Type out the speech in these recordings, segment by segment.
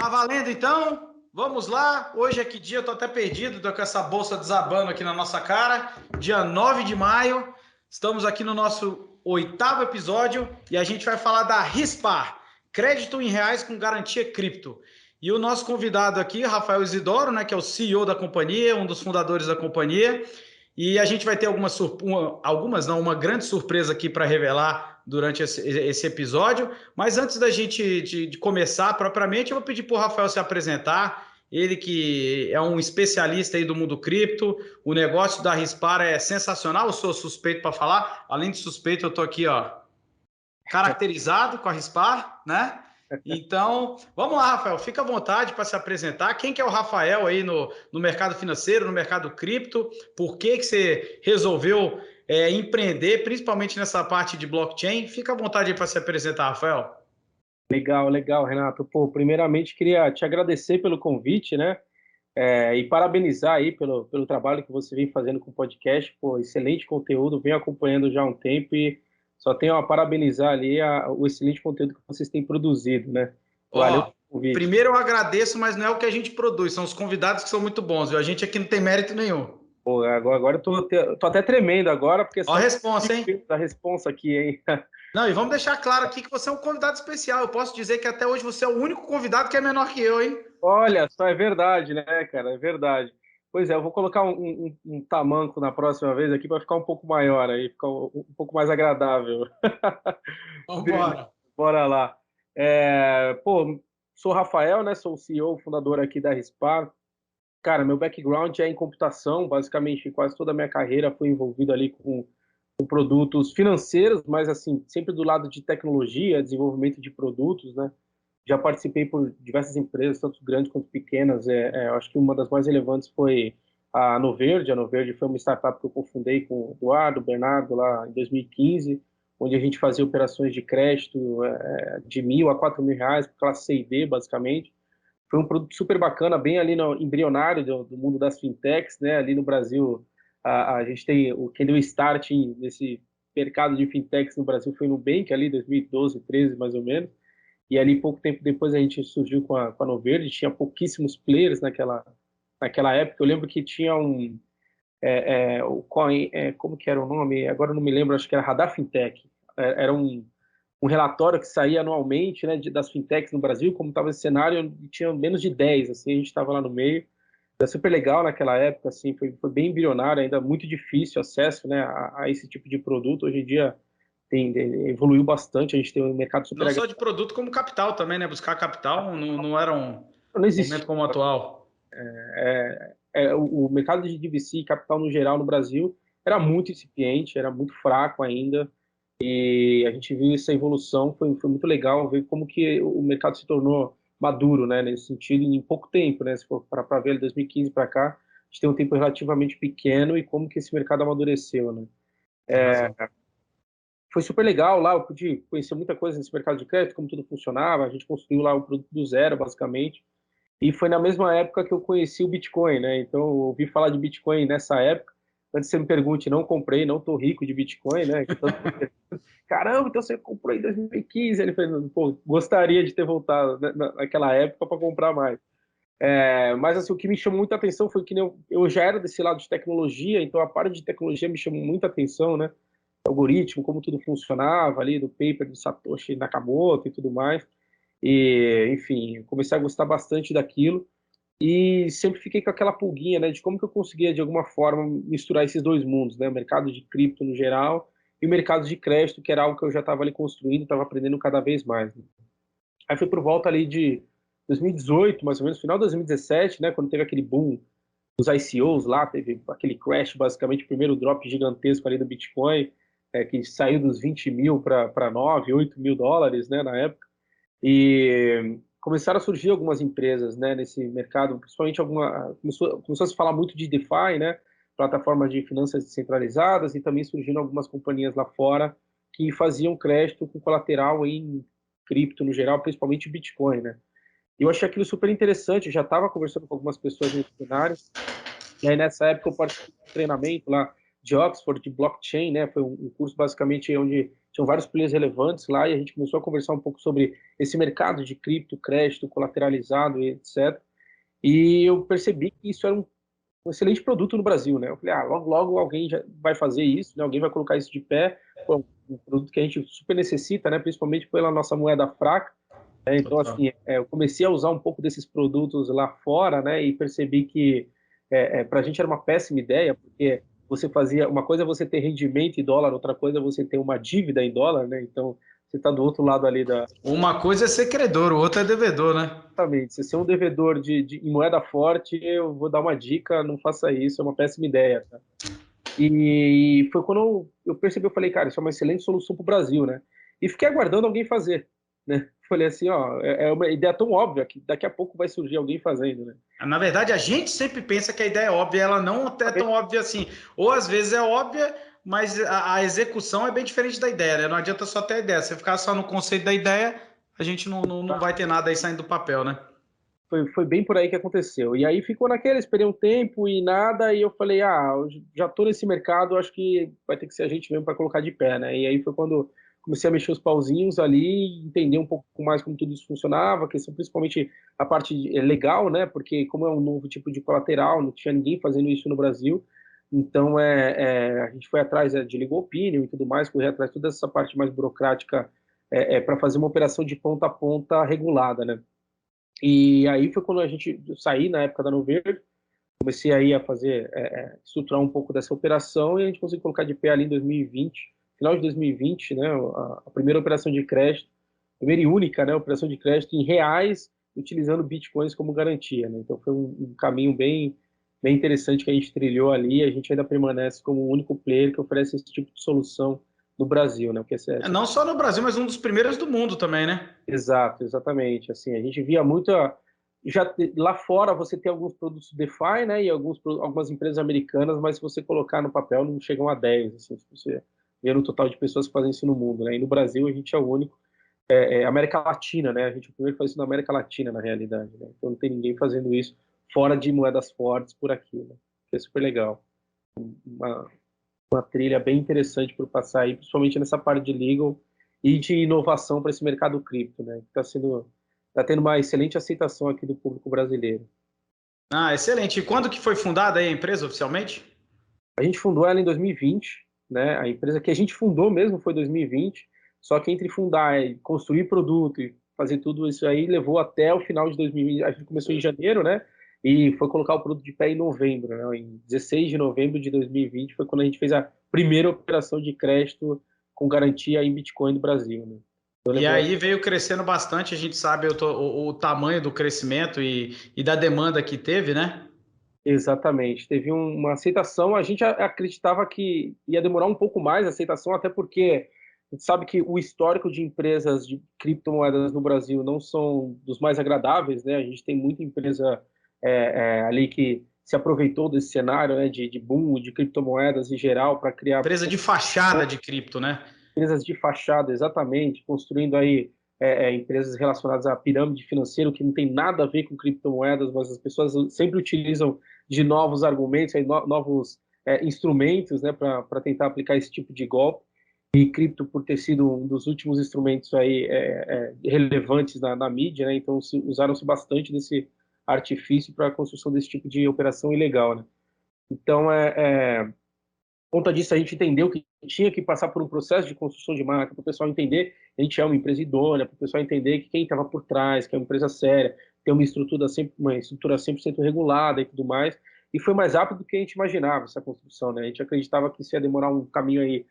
Tá valendo então? Vamos lá. Hoje é que dia? Eu tô até perdido, tô com essa bolsa desabando aqui na nossa cara. Dia 9 de maio. Estamos aqui no nosso 8º episódio e a gente vai falar da Rispar, crédito em reais com garantia cripto. E o nosso convidado aqui, Rafael Isidoro, né, que é o CEO da companhia, um dos fundadores da companhia. E a gente vai ter uma grande surpresa aqui para revelar durante esse episódio. Mas antes da gente de começar propriamente, eu vou pedir para o Rafael se apresentar. Ele que é um especialista aí do mundo cripto. O negócio da Rispar é sensacional. Eu sou suspeito para falar. Além de suspeito, eu estou aqui, ó, caracterizado com a Rispar, né? Então, vamos lá, Rafael, fica à vontade para se apresentar. Quem que é o Rafael aí no mercado financeiro, no mercado cripto? Por que você resolveu empreender, principalmente nessa parte de blockchain? Fica à vontade para se apresentar, Rafael. Legal, legal, Renato. Pô, primeiramente queria te agradecer pelo convite, né? E parabenizar aí pelo trabalho que você vem fazendo com o podcast. Pô, excelente conteúdo, venho acompanhando já há um tempo e só tenho a parabenizar ali o excelente conteúdo que vocês têm produzido, né? Valeu Ó, pelo convite. primeiro eu agradeço, mas não é o que a gente produz, são os convidados que são muito bons, viu? A gente aqui não tem mérito nenhum. Pô, agora eu tô até tremendo agora, porque Ó a só responsa, hein? da responsa aqui, hein? Não, e vamos deixar claro aqui que você é um convidado especial. Eu posso dizer que até hoje você é o único convidado que é menor que eu, hein? Olha, só é verdade, né, cara? É verdade. Pois é, eu vou colocar um tamanco na próxima vez aqui para ficar um pouco maior aí, ficar um pouco mais agradável. Beleza, Vambora. bora lá. Pô, sou o Rafael, né? Sou o CEO, fundador aqui da Rispar. Cara, meu background é em computação, basicamente quase toda a minha carreira foi envolvido ali com produtos financeiros, mas assim, sempre do lado de tecnologia, desenvolvimento de produtos, né? Já participei por diversas empresas, tanto grandes quanto pequenas. Eu acho que uma das mais relevantes foi a Noverde. A Noverde foi uma startup que eu cofundei com o Eduardo, o Bernardo, lá em 2015, onde a gente fazia operações de crédito de R$ 1.000 a R$ 4.000, classe C e D, basicamente. Foi um produto super bacana, bem ali no embrionário do mundo das fintechs, né? Ali no Brasil, a gente tem quem deu start nesse mercado de fintechs no Brasil foi o Nubank, ali 2012, 13 mais ou menos. E ali, pouco tempo depois, a gente surgiu com a Noverde, tinha pouquíssimos players naquela época. Eu lembro que tinha o Coin, como que era o nome? Agora eu não me lembro, acho que era Radar Fintech. Era um relatório que saía anualmente, né, das fintechs no Brasil, como estava esse cenário, e tinha menos de 10, assim, a gente estava lá no meio. Era super legal naquela época, assim, foi bem bilionário, ainda muito difícil acesso, né, a esse tipo de produto. Hoje em dia evoluiu bastante, a gente tem um mercado super Não só de agressivo. produto, como capital também, né? Buscar capital não era um Não existia. momento como o atual. O mercado de DVC, capital no geral no Brasil, era muito incipiente, era muito fraco ainda, e a gente viu essa evolução, foi muito legal ver como que o mercado se tornou maduro, né, nesse sentido, em pouco tempo, né, se for para ver, de 2015 para cá, a gente tem um tempo relativamente pequeno e como que esse mercado amadureceu, né. Tem razão. Foi super legal lá, eu pude conhecer muita coisa nesse mercado de crédito, como tudo funcionava, a gente construiu lá o produto do zero, basicamente. E foi na mesma época que eu conheci o Bitcoin, né? Então, eu ouvi falar de Bitcoin nessa época. Antes que você me pergunte, não comprei, não tô rico de Bitcoin, né? Caramba, então você comprou em 2015? Ele falou, pô, gostaria de ter voltado naquela época para comprar mais. Mas assim, o que me chamou muita atenção foi que eu já era desse lado de tecnologia, então a parte de tecnologia me chamou muita atenção, né? O algoritmo, como tudo funcionava ali, do paper do Satoshi Nakamoto e tudo mais. E, enfim, comecei a gostar bastante daquilo e sempre fiquei com aquela pulguinha, né, de como que eu conseguia, de alguma forma, misturar esses dois mundos, né, o mercado de cripto no geral e o mercado de crédito, que era algo que eu já estava ali construindo, estava aprendendo cada vez mais, né. Aí foi por volta ali de 2018, mais ou menos, final de 2017, né, quando teve aquele boom dos ICOs lá, teve aquele crash, basicamente, o primeiro drop gigantesco ali do Bitcoin, que saiu dos 20 mil para 9, 8 mil dólares, né, na época. E começaram a surgir algumas empresas, né, nesse mercado, principalmente começou a se falar muito de DeFi, né, plataformas de finanças descentralizadas, e também surgindo algumas companhias lá fora que faziam crédito com colateral em cripto no geral, principalmente Bitcoin, né. E eu achei aquilo super interessante, eu já estava conversando com algumas pessoas nesse cenário, e aí nessa época eu participei de um treinamento lá de Oxford, de blockchain, né, foi um curso basicamente onde tinham vários players relevantes lá e a gente começou a conversar um pouco sobre esse mercado de cripto, crédito colateralizado e etc. E eu percebi que isso era um excelente produto no Brasil, né? Eu falei, logo, logo alguém já vai fazer isso, né? Alguém vai colocar isso de pé. Pô, um produto que a gente super necessita, né? Principalmente pela nossa moeda fraca. Então, Total. assim, eu comecei a usar um pouco desses produtos lá fora, né? E percebi que para a gente era uma péssima ideia, porque você fazia uma coisa é você ter rendimento em dólar, outra coisa é você ter uma dívida em dólar, né? Então, você está do outro lado ali da. Uma coisa é ser credor, o outro é devedor, né? Exatamente. Se você é um devedor em moeda forte, eu vou dar uma dica: não faça isso, é uma péssima ideia, tá? E foi quando eu percebi, eu falei, cara, isso é uma excelente solução para o Brasil, né? E fiquei aguardando alguém fazer, né? Falei assim, ó, é uma ideia tão óbvia que daqui a pouco vai surgir alguém fazendo, né? Na verdade, a gente sempre pensa que a ideia é óbvia, ela não é tão óbvia assim. Ou às vezes é óbvia, mas a execução é bem diferente da ideia, né? Não adianta só ter a ideia. Se ficar só no conceito da ideia, a gente não vai ter nada aí saindo do papel, né? Foi bem por aí que aconteceu. E aí ficou naquela, esperei um tempo e nada, e eu falei, eu já tô nesse mercado, acho que vai ter que ser a gente mesmo para colocar de pé, né? E aí foi quando comecei a mexer os pauzinhos ali, entender um pouco mais como tudo isso funcionava, a questão principalmente a parte legal, né? Porque como é um novo tipo de colateral, não tinha ninguém fazendo isso no Brasil, então a gente foi atrás de legal opinion e tudo mais, correr atrás de toda essa parte mais burocrática para fazer uma operação de ponta a ponta regulada, né? E aí foi quando a gente saí na época da Nover, comecei aí a fazer, estruturar um pouco dessa operação e a gente conseguiu colocar de pé ali em 2020, final de 2020, né, a primeira operação de crédito, primeira e única, né, operação de crédito em reais, utilizando bitcoins como garantia, né? Então foi um caminho bem interessante que a gente trilhou ali. A gente ainda permanece como o único player que oferece esse tipo de solução no Brasil, né? Porque Não só no Brasil, mas um dos primeiros do mundo também, né? Exato, exatamente. Assim, a gente via muita. Já lá fora você tem alguns produtos DeFi, né, e algumas empresas americanas, mas se você colocar no papel não chegam a 10, assim, se você vê no total de pessoas que fazem isso no mundo, né? E no Brasil a gente é o único, América Latina, né? A gente é o primeiro que faz isso na América Latina, na realidade, né? Então não tem ninguém fazendo isso fora de moedas fortes por aqui, né? Que é super legal. Uma, uma trilha bem interessante para passar aí, principalmente nessa parte de legal e de inovação para esse mercado cripto, né? Que está tendo uma excelente aceitação aqui do público brasileiro. Ah, excelente. E quando que foi fundada aí a empresa oficialmente? A gente fundou ela em 2020, né? A empresa que a gente fundou mesmo foi em 2020, só que entre fundar e construir produto e fazer tudo isso aí levou até o final de 2020. A gente começou em janeiro, né? E foi colocar o produto de pé em novembro, né? Em 16 de novembro de 2020 foi quando a gente fez a primeira operação de crédito com garantia em Bitcoin do Brasil, né? Então E levou aí. aí veio crescendo bastante, a gente sabe o tamanho do crescimento e da demanda que teve, né? Exatamente. Teve uma aceitação. A gente acreditava que ia demorar um pouco mais a aceitação, até porque a gente sabe que o histórico de empresas de criptomoedas no Brasil não são dos mais agradáveis, né? A gente tem muita empresa ali que se aproveitou desse cenário, né, de boom de criptomoedas em geral para criar Empresa de fachada de cripto, né? empresas de fachada, exatamente, construindo aí empresas relacionadas à pirâmide financeira, que não tem nada a ver com criptomoedas, mas as pessoas sempre utilizam de novos argumentos, aí, novos instrumentos, né, para tentar aplicar esse tipo de golpe. E cripto, por ter sido um dos últimos instrumentos aí relevantes na mídia, né, então usaram-se bastante desse artifício para a construção desse tipo de operação ilegal, né? Então, por conta disso, a gente entendeu que tinha que passar por um processo de construção de marca, para o pessoal entender que a gente é uma empresa idônea, para o pessoal entender que quem estava por trás, que é uma empresa séria, tem uma estrutura 100% regulada e tudo mais. E foi mais rápido do que a gente imaginava essa construção, né? A gente acreditava que isso ia demorar um caminho aí,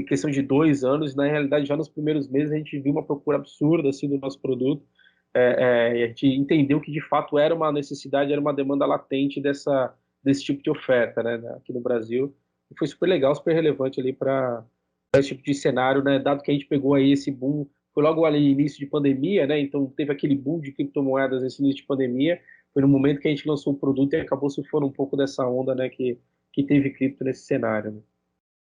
questão de 2 anos, e na realidade, já nos primeiros meses, a gente viu uma procura absurda assim, do nosso produto. E a gente entendeu que de fato era uma necessidade, era uma demanda latente desse tipo de oferta, né, aqui no Brasil. E foi super legal, super relevante ali para esse tipo de cenário, né? Dado que a gente pegou aí esse boom, foi logo ali início de pandemia, né? Então teve aquele boom de criptomoedas nesse início de pandemia. Foi no momento que a gente lançou o produto e acabou surfando um pouco dessa onda, né? Que teve cripto nesse cenário,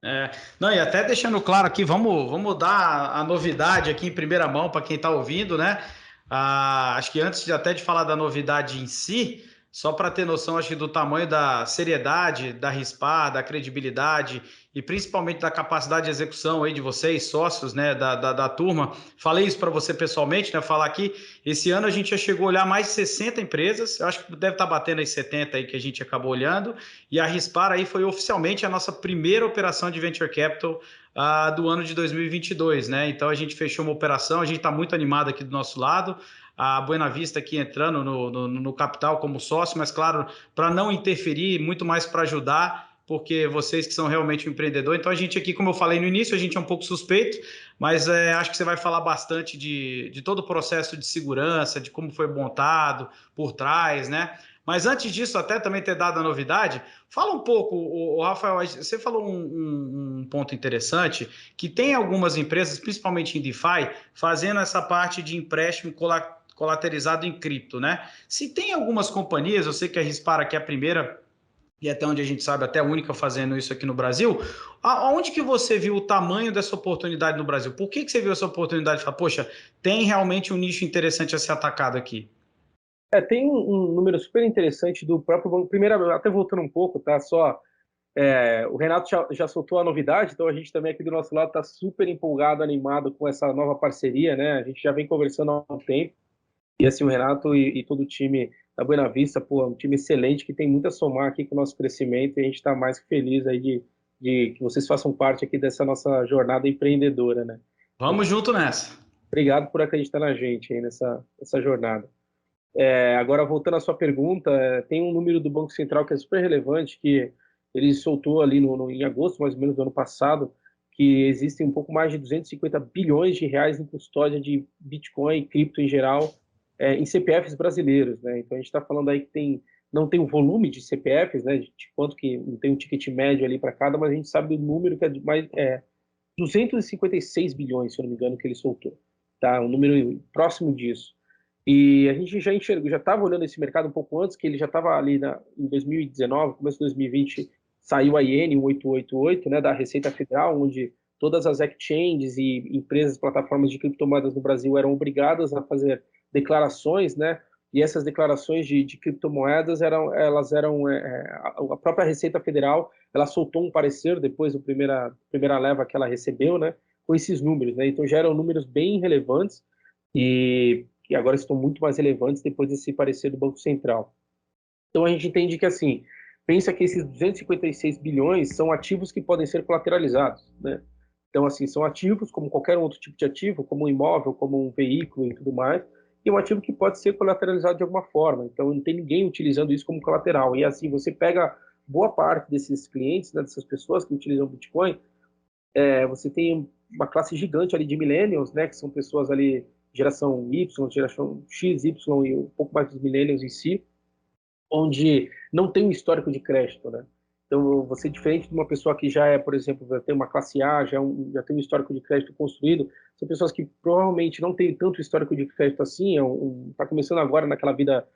né? Não, e até deixando claro aqui, vamos dar a novidade aqui em primeira mão para quem está ouvindo, né? Acho que antes até de falar da novidade em si, só para ter noção, acho que do tamanho da seriedade, da RISPAR, da credibilidade e principalmente da capacidade de execução aí de vocês, sócios, né, da turma. Falei isso para você pessoalmente, né, falar aqui, esse ano a gente já chegou a olhar mais de 60 empresas, eu acho que deve estar batendo aí 70 aí que a gente acabou olhando, e a RISPAR aí foi oficialmente a nossa primeira operação de Venture Capital do ano de 2022, né, então a gente fechou uma operação, a gente está muito animado aqui do nosso lado, a Buena Vista aqui entrando no capital como sócio, mas claro, para não interferir, muito mais para ajudar, porque vocês que são realmente um empreendedor. Então a gente aqui, como eu falei no início, a gente é um pouco suspeito, mas acho que você vai falar bastante de todo o processo de segurança, de como foi montado por trás, né? Mas antes disso, até também ter dado a novidade, fala um pouco, o Rafael, você falou um ponto interessante, que tem algumas empresas, principalmente em DeFi, fazendo essa parte de empréstimo colateralizado em cripto, né? Se tem algumas companhias, eu sei que a Rispar aqui é a primeira e até onde a gente sabe, até a única fazendo isso aqui no Brasil, aonde que você viu o tamanho dessa oportunidade no Brasil? Por que você viu essa oportunidade e falou, poxa, tem realmente um nicho interessante a ser atacado aqui? Tem um número super interessante do próprio banco. Primeiro, até voltando um pouco, tá? O Renato já soltou a novidade, então a gente também aqui do nosso lado está super empolgado, animado com essa nova parceria, né? A gente já vem conversando há um tempo. E assim, o Renato e todo o time da Buena Vista, pô, é um time excelente que tem muito a somar aqui com o nosso crescimento e a gente está mais que feliz aí de que vocês façam parte aqui dessa nossa jornada empreendedora, né? Então, Vamos junto nessa. obrigado por acreditar na gente aí nessa jornada. Agora, voltando à sua pergunta, tem um número do Banco Central que é super relevante, que ele soltou ali em agosto, mais ou menos, do ano passado, que existem um pouco mais de 250 bilhões de reais em custódia de Bitcoin e cripto em geral, em CPFs brasileiros, né? Então, a gente está falando aí que não tem o volume de CPFs, né, de quanto que não tem um ticket médio ali para cada, mas a gente sabe do número que é de mais 256 bilhões, se eu não me engano, que ele soltou. Tá? Um número próximo disso. E a gente já enxergou, já estava olhando esse mercado um pouco antes, que ele já estava ali em 2019, começo de 2020, saiu a IN 1888, né, da Receita Federal, onde todas as exchanges e empresas, plataformas de criptomoedas no Brasil eram obrigadas a fazer declarações, né, e essas declarações de criptomoedas a própria Receita Federal, ela soltou um parecer depois da primeira leva que ela recebeu, né, com esses números, né, então já eram números bem relevantes e que agora estão muito mais relevantes depois desse parecer do Banco Central. Então a gente entende que assim, pensa que esses 256 bilhões são ativos que podem ser colateralizados, né? Então assim, são ativos como qualquer outro tipo de ativo, como um imóvel, como um veículo e tudo mais, e um ativo que pode ser colateralizado de alguma forma. Então não tem ninguém utilizando isso como colateral. E assim, você pega boa parte desses clientes, né, dessas pessoas que utilizam Bitcoin, você tem uma classe gigante ali de millennials, né, que são pessoas ali geração Y, geração X, Y e um pouco mais dos millennials em si, onde não tem um histórico de crédito, né? Então, você diferente de uma pessoa que já por exemplo, já tem uma classe A, já tem um histórico de crédito construído, são pessoas que provavelmente não têm tanto histórico de crédito assim, tá começando agora naquela vida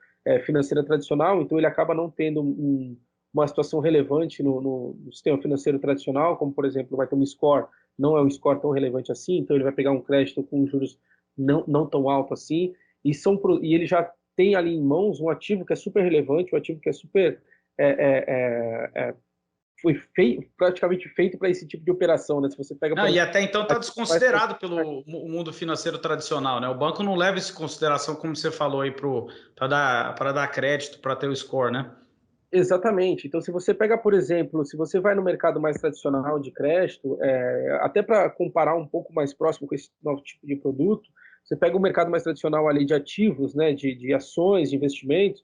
financeira tradicional, então ele acaba não tendo uma situação relevante no sistema financeiro tradicional, como, por exemplo, vai ter um score, não é um score tão relevante assim, então ele vai pegar um crédito com juros não tão alto assim, e ele já tem ali em mãos um ativo que é super relevante, um ativo que é super é, é, é, foi praticamente feito para esse tipo de operação, né? Se você pega, Não, por e exemplo, até então está desconsiderado pelo mundo financeiro tradicional, né? O banco não leva isso em consideração, como você falou aí, para dar crédito, para ter o score, né? exatamente. Então, se você pega, por exemplo, se você vai no mercado mais tradicional de crédito, até para comparar um pouco mais próximo com esse novo tipo de produto, você pega o mercado mais tradicional ali de ativos, né, de ações, de investimentos,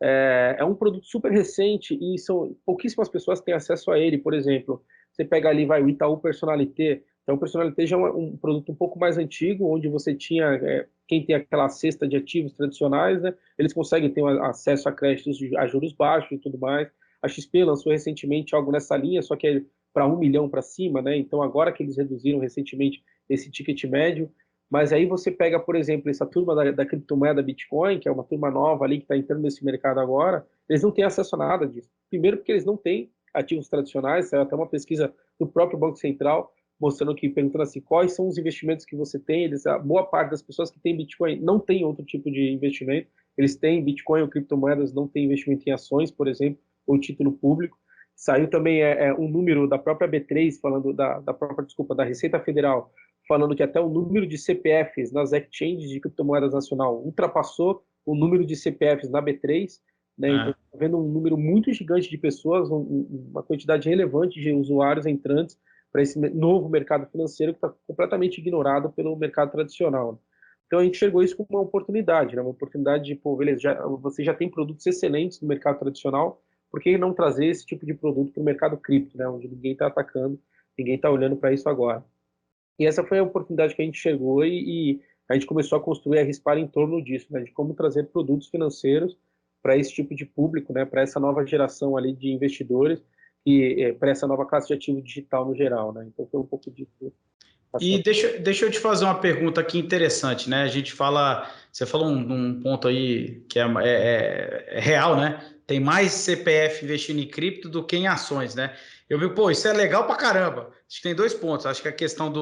é um produto super recente e são pouquíssimas pessoas têm acesso a ele. Por exemplo, você pega ali, vai, o Itaú Personalité. Então, o Personalité já é um produto um pouco mais antigo, onde você tinha, quem tem aquela cesta de ativos tradicionais, né, eles conseguem ter acesso a créditos a juros baixos e tudo mais. A XP lançou recentemente algo nessa linha, só que é para 1 milhão para cima, né? Então, agora que eles reduziram recentemente esse ticket médio, mas aí você pega, por exemplo, essa turma da criptomoeda Bitcoin, que é uma turma nova ali que está entrando nesse mercado agora, eles não têm acesso a nada disso. Primeiro porque eles não têm ativos tradicionais, saiu até uma pesquisa do próprio Banco Central mostrando que, perguntando assim, quais são os investimentos que você tem, a boa parte das pessoas que têm Bitcoin não tem outro tipo de investimento, eles têm Bitcoin ou criptomoedas, não têm investimento em ações, por exemplo, ou título público. Saiu também um número da própria B3, falando da Receita Federal, falando que até o número de CPFs nas exchanges de criptomoedas nacional ultrapassou o número de CPFs na B3, né? Então, está vendo um número muito gigante de pessoas, uma quantidade relevante de usuários entrantes para esse novo mercado financeiro que está completamente ignorado pelo mercado tradicional. Então, a gente enxergou isso como uma oportunidade, né? Uma oportunidade de, pô, beleza, você já tem produtos excelentes no mercado tradicional, por que não trazer esse tipo de produto para o mercado cripto, né? Onde ninguém está atacando, ninguém está olhando para isso agora. E essa foi a oportunidade que a gente chegou e a gente começou a construir a Rispar em torno disso, né? De como trazer produtos financeiros para esse tipo de público, né? Para essa nova geração ali de investidores e para essa nova classe de ativo digital no geral, né? Então foi um pouco disso. E deixa eu te fazer uma pergunta aqui interessante, né? A gente fala, você falou um ponto aí que é real, né? Tem mais CPF investindo em cripto do que em ações, né? Eu vi, pô, isso é legal pra caramba. Acho que tem dois pontos. Acho que a questão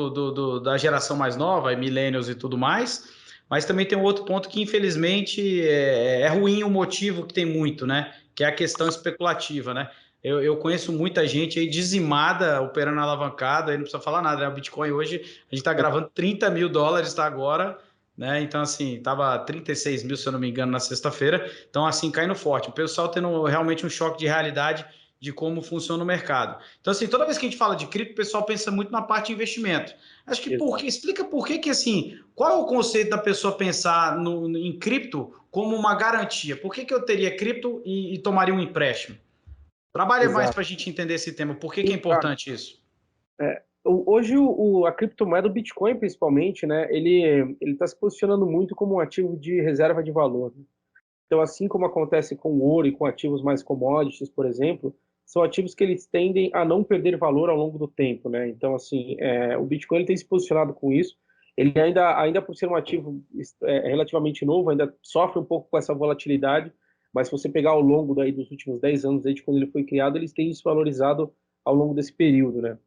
da geração mais nova, millennials e tudo mais, mas também tem um outro ponto que, infelizmente, é ruim o motivo que tem muito, né? Que é a questão especulativa, né? Eu conheço muita gente aí dizimada, operando alavancada, aí não precisa falar nada, né? O Bitcoin hoje, a gente está gravando $30 mil, tá agora, né? Então, assim, tava 36 mil, se eu não me engano, na sexta-feira. Então, assim, caindo forte. O pessoal tendo realmente um choque de realidade de como funciona o mercado. Então, assim, toda vez que a gente fala de cripto, o pessoal pensa muito na parte de investimento. Acho que explica por que, assim, qual é o conceito da pessoa pensar em cripto como uma garantia? Por que eu teria cripto e tomaria um empréstimo? Trabalha mais para a gente entender esse tema. Por que é importante isso? Hoje a criptomoeda, o Bitcoin principalmente, né, ele está se posicionando muito como um ativo de reserva de valor, né? Então, assim como acontece com o ouro e com ativos mais commodities, por exemplo, são ativos que eles tendem a não perder valor ao longo do tempo, né? Então, assim, o Bitcoin ele tem se posicionado com isso. Ele ainda por ser um ativo relativamente novo, ainda sofre um pouco com essa volatilidade, mas se você pegar ao longo dos últimos 10 anos, desde quando ele foi criado, eles têm se valorizado ao longo desse período, né?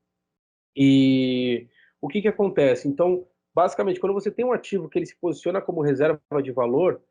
E o que acontece? Então, basicamente, quando você tem um ativo que ele se posiciona como reserva de valor,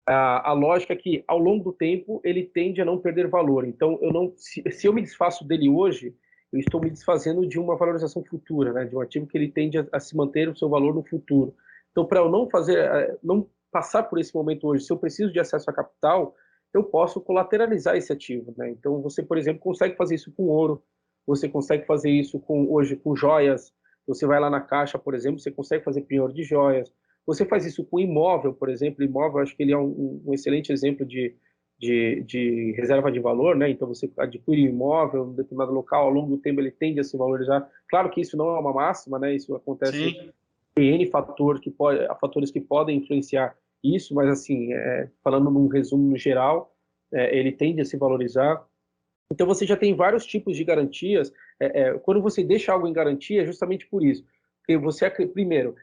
a lógica é que, ao longo do tempo, ele tende a não perder valor. Então, se eu me desfaço dele hoje, eu estou me desfazendo de uma valorização futura, né? De um ativo que ele tende a se manter o seu valor no futuro. Então, para eu não passar por esse momento hoje, se eu preciso de acesso a capital, eu posso colateralizar esse ativo, né? Então, você, por exemplo, consegue fazer isso com ouro, você consegue fazer isso hoje com joias. Você vai lá na Caixa, por exemplo, você consegue fazer penhor de joias. Você faz isso com imóvel, por exemplo. Imóvel, acho que ele é um excelente exemplo de reserva de valor, né? Então, você adquire um imóvel em um determinado local, ao longo do tempo ele tende a se valorizar. Claro que isso não é uma máxima, né? Isso acontece em N fatores que podem influenciar isso, mas, assim, falando num resumo no geral, ele tende a se valorizar. Então, você já tem vários tipos de garantias. Quando você deixa algo em garantia, é justamente por isso. Porque primeiro,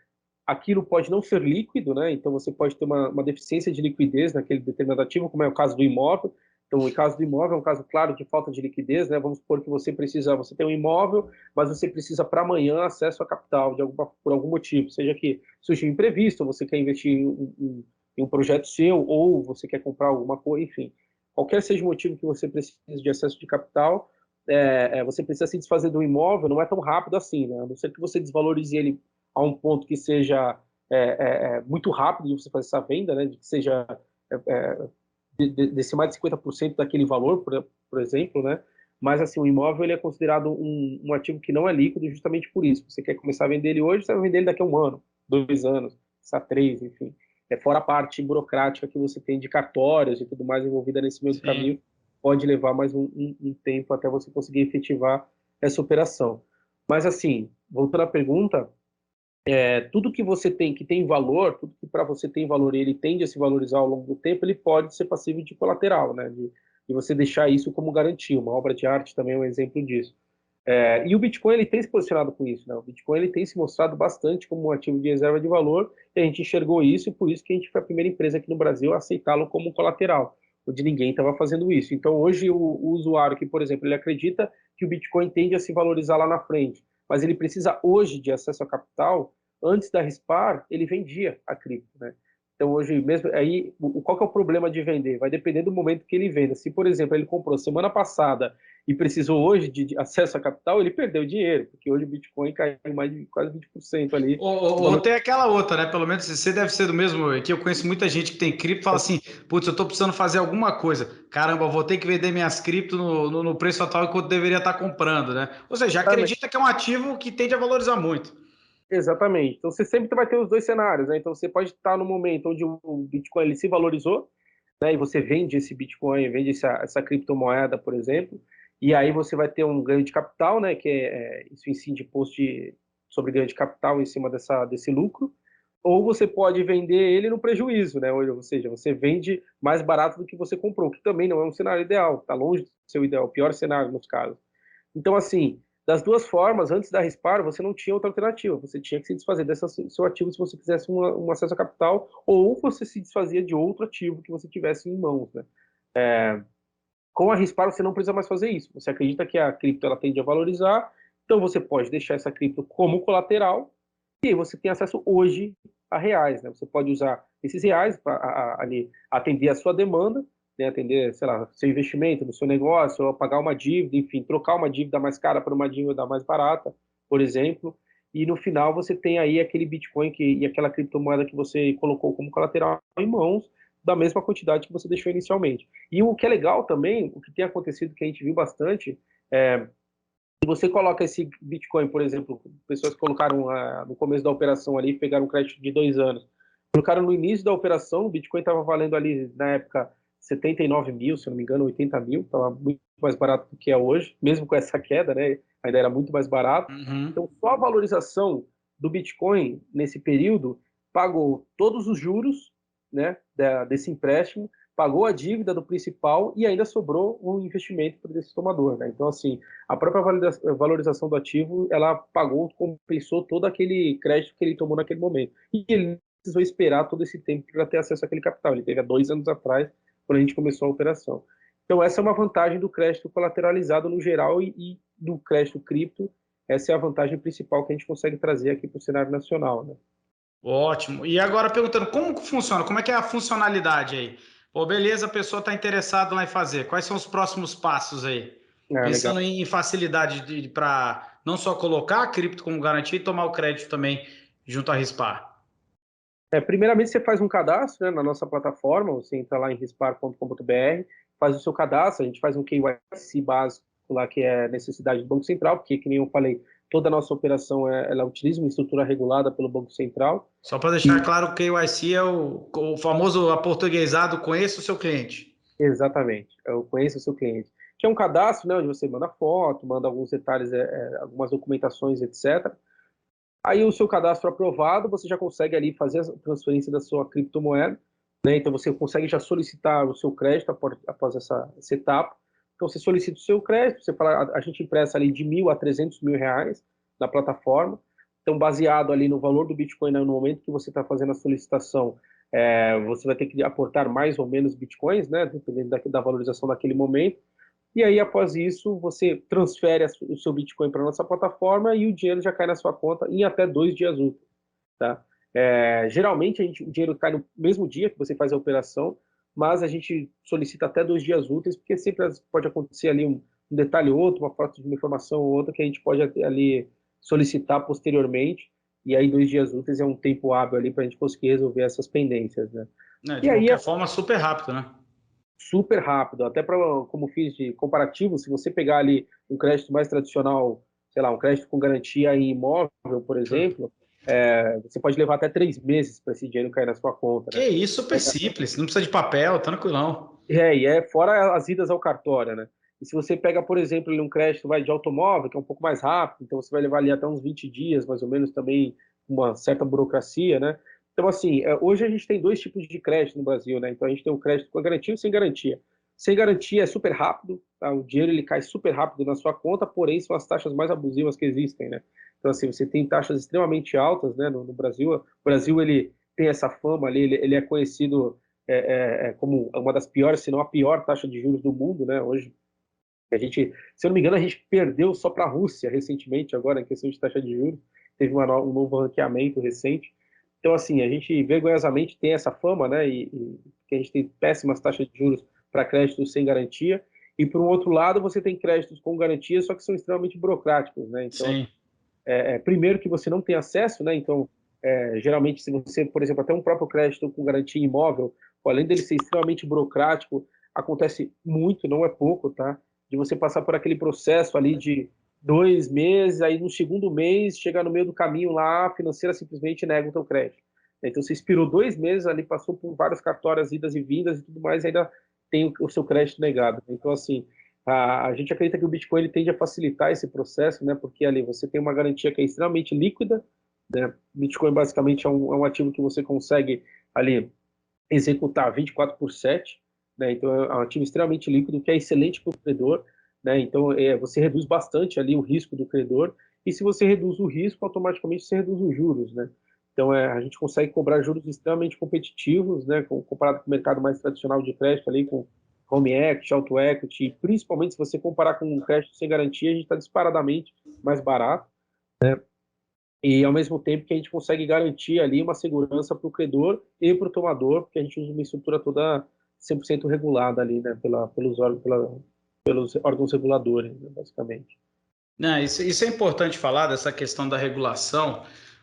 aquilo pode não ser líquido, né? Então você pode ter uma deficiência de liquidez naquele determinado ativo, como é o caso do imóvel. Então, o caso do imóvel é um caso claro de falta de liquidez, né? Vamos supor que você tem um imóvel, mas você precisa para amanhã acesso a capital por algum motivo, seja que surgiu um imprevisto, ou você quer investir em um projeto seu, ou você quer comprar alguma coisa, enfim. Qualquer seja o motivo que você precise de acesso de capital, você precisa se desfazer do imóvel, não é tão rápido assim, né? A não ser que você desvalorize ele a um ponto que seja muito rápido de você fazer essa venda, né? De que seja desse mais de 50% daquele valor, por exemplo, né? Mas, assim, o imóvel ele é considerado um ativo que não é líquido justamente por isso. Você quer começar a vender ele hoje, você vai vender ele daqui a 1 ano, 2 anos, 3, enfim. Fora a parte burocrática que você tem de cartórios e tudo mais envolvida nesse meio do caminho, pode levar mais um tempo até você conseguir efetivar essa operação. Mas, assim, voltando à pergunta, tudo que você tem que tem valor, tudo que para você tem valor e ele tende a se valorizar ao longo do tempo, ele pode ser passível de colateral, né? De você deixar isso como garantia. Uma obra de arte também é um exemplo disso. E o Bitcoin ele tem se posicionado com isso, né? O Bitcoin ele tem se mostrado bastante como um ativo de reserva de valor, e a gente enxergou isso, e por isso que a gente foi a primeira empresa aqui no Brasil a aceitá-lo como colateral, onde ninguém estava fazendo isso. Então, hoje, o usuário que, por exemplo, ele acredita que o Bitcoin tende a se valorizar lá na frente, mas ele precisa hoje de acesso a capital, antes da Rispar, ele vendia a cripto, né? Então, hoje mesmo, aí, qual que é o problema de vender? Vai depender do momento que ele venda. Se, por exemplo, ele comprou semana passada e precisou hoje de acesso a capital, ele perdeu dinheiro, porque hoje o Bitcoin caiu mais de quase 20% ali. Ou tem aquela outra, né? Pelo menos você deve ser do mesmo, que eu conheço muita gente que tem cripto e fala assim, putz, eu tô precisando fazer alguma coisa. Caramba, eu vou ter que vender minhas cripto no preço atual enquanto deveria estar comprando, né? Ou seja, acredita que é um ativo que tende a valorizar muito. Exatamente. Então você sempre vai ter os dois cenários, né? Então você pode estar no momento onde o Bitcoin ele se valorizou, né? E você vende esse Bitcoin, vende essa criptomoeda, por exemplo, e aí você vai ter um ganho de capital, né? Que isso incide imposto sobre ganho de capital em cima desse lucro. Ou você pode vender ele no prejuízo, né? Ou seja, você vende mais barato do que você comprou, que também não é um cenário ideal, está longe do seu ideal, o pior cenário nos casos. Então, assim, das duas formas, antes da Rispar, você não tinha outra alternativa. Você tinha que se desfazer desse seu ativo se você quisesse um acesso a capital, ou você se desfazia de outro ativo que você tivesse em mãos, né? Com a Rispar, você não precisa mais fazer isso. Você acredita que a cripto ela tende a valorizar, então você pode deixar essa cripto como colateral, e aí você tem acesso hoje a reais, né? Você pode usar esses reais para atender a sua demanda, né? Atender, sei lá, seu investimento no seu negócio, ou pagar uma dívida, enfim, trocar uma dívida mais cara por uma dívida mais barata, por exemplo. E no final você tem aí aquele Bitcoin e aquela criptomoeda que você colocou como colateral em mãos, da mesma quantidade que você deixou inicialmente. E o que é legal também, o que tem acontecido, que a gente viu bastante, se você coloca esse Bitcoin, por exemplo, pessoas que colocaram no começo da operação ali, pegaram um crédito de 2 anos, colocaram no início da operação, o Bitcoin estava valendo ali, na época, 79 mil, se não me engano, 80 mil, estava muito mais barato do que é hoje, mesmo com essa queda, né, ainda era muito mais barato. Uhum. Então, só a valorização do Bitcoin nesse período pagou todos os juros, né, desse empréstimo, pagou a dívida do principal e ainda sobrou um investimento para esse tomador, né? Então, assim, a própria valorização do ativo, ela pagou, compensou todo aquele crédito que ele tomou naquele momento. E ele precisou esperar todo esse tempo para ter acesso àquele capital. Ele teve há 2 anos atrás, quando a gente começou a operação. Então, essa é uma vantagem do crédito colateralizado no geral e do crédito cripto. Essa é a vantagem principal que a gente consegue trazer aqui para o cenário nacional, né? Ótimo. E agora perguntando, como que funciona? Como é que é a funcionalidade aí? Pô, beleza, a pessoa está interessada lá em fazer. Quais são os próximos passos aí? Legal. Pensando em facilidade para não só colocar a cripto como garantia e tomar o crédito também junto à Rispar. Primeiramente, você faz um cadastro, né, na nossa plataforma, você entra lá em rispar.com.br, faz o seu cadastro, a gente faz um KYC básico lá, que é necessidade do Banco Central, porque, que nem eu falei, toda a nossa operação ela utiliza uma estrutura regulada pelo Banco Central. Só para deixar claro, o KYC é o famoso aportuguesado, conheça o seu cliente. Exatamente, eu conheço o seu cliente. Que é um cadastro, né, onde você manda foto, manda alguns detalhes, algumas documentações, etc. Aí o seu cadastro aprovado, você já consegue ali fazer a transferência da sua criptomoeda, né? Então você consegue já solicitar o seu crédito após essa etapa. Então você solicita o seu crédito, você fala, a gente empresta ali de 1.000 a 300 mil reais na plataforma. Então baseado ali no valor do Bitcoin, né, no momento que você está fazendo a solicitação, você vai ter que aportar mais ou menos Bitcoins, né? Dependendo da valorização daquele momento. E aí, após isso, você transfere o seu Bitcoin para a nossa plataforma e o dinheiro já cai na sua conta em até 2 dias úteis. Tá? Geralmente, o dinheiro cai no mesmo dia que você faz a operação, mas a gente solicita até 2 dias úteis, porque sempre pode acontecer ali um detalhe ou outro, uma falta de uma informação ou outra que a gente pode ali solicitar posteriormente. E aí, 2 dias úteis é um tempo hábil ali para a gente conseguir resolver essas pendências. Né? Né, E de aí, qualquer forma, super rápido, né? super rápido, até para, como fiz de comparativo, se você pegar ali um crédito mais tradicional, sei lá, um crédito com garantia em imóvel, por exemplo, você pode levar até 3 meses para esse dinheiro cair na sua conta, Que né? isso, super simples, não precisa de papel, tranquilão. E fora as idas ao cartório, né? E se você pega, por exemplo, um crédito de automóvel, que é um pouco mais rápido, então você vai levar ali até uns 20 dias, mais ou menos, também uma certa burocracia, né? Então, assim, hoje a gente tem dois tipos de crédito no Brasil, né? Então a gente tem o crédito com garantia e sem garantia. Sem garantia é super rápido, tá? O dinheiro ele cai super rápido na sua conta, porém são as taxas mais abusivas que existem, né? Então, assim, você tem taxas extremamente altas, né, no Brasil. O Brasil, ele tem essa fama ali, ele é conhecido como uma das piores, se não a pior taxa de juros do mundo, né? Hoje, se eu não me engano, a gente perdeu só para a Rússia recentemente, agora, em questão de taxa de juros. Teve um novo ranqueamento recente. Então, assim, a gente vergonhosamente tem essa fama, né, e que a gente tem péssimas taxas de juros para créditos sem garantia, e por um outro lado você tem créditos com garantia, só que são extremamente burocráticos, né? Então, Sim. primeiro que você não tem acesso, né? Então, geralmente, se você, por exemplo, até um próprio crédito com garantia imóvel, além dele ser extremamente burocrático, acontece muito, não é pouco, tá? De você passar por aquele processo ali de 2 meses, aí no segundo mês, chegar no meio do caminho lá, a financeira simplesmente nega o teu crédito. Então, você expirou 2 meses ali, passou por várias cartórias, idas e vindas e tudo mais, e ainda tem o seu crédito negado. Então, assim, a gente acredita que o Bitcoin ele tende a facilitar esse processo, né? Porque ali você tem uma garantia que é extremamente líquida, né? Bitcoin basicamente é um ativo que você consegue ali executar 24 por 7, né? Então é um ativo extremamente líquido que é excelente para o credor, né? Então você reduz bastante ali o risco do credor, e se você reduz o risco, automaticamente você reduz os juros, né? Então a gente consegue cobrar juros extremamente competitivos, né? Comparado com o mercado mais tradicional de crédito ali, com home equity, auto equity, principalmente se você comparar com um crédito sem garantia, a gente está disparadamente mais barato, e ao mesmo tempo que a gente consegue garantir ali uma segurança para o credor e para o tomador, porque a gente usa uma estrutura toda 100% regulada ali, né, pelos órgãos reguladores, né, basicamente. Não, isso é importante falar dessa questão da regulação,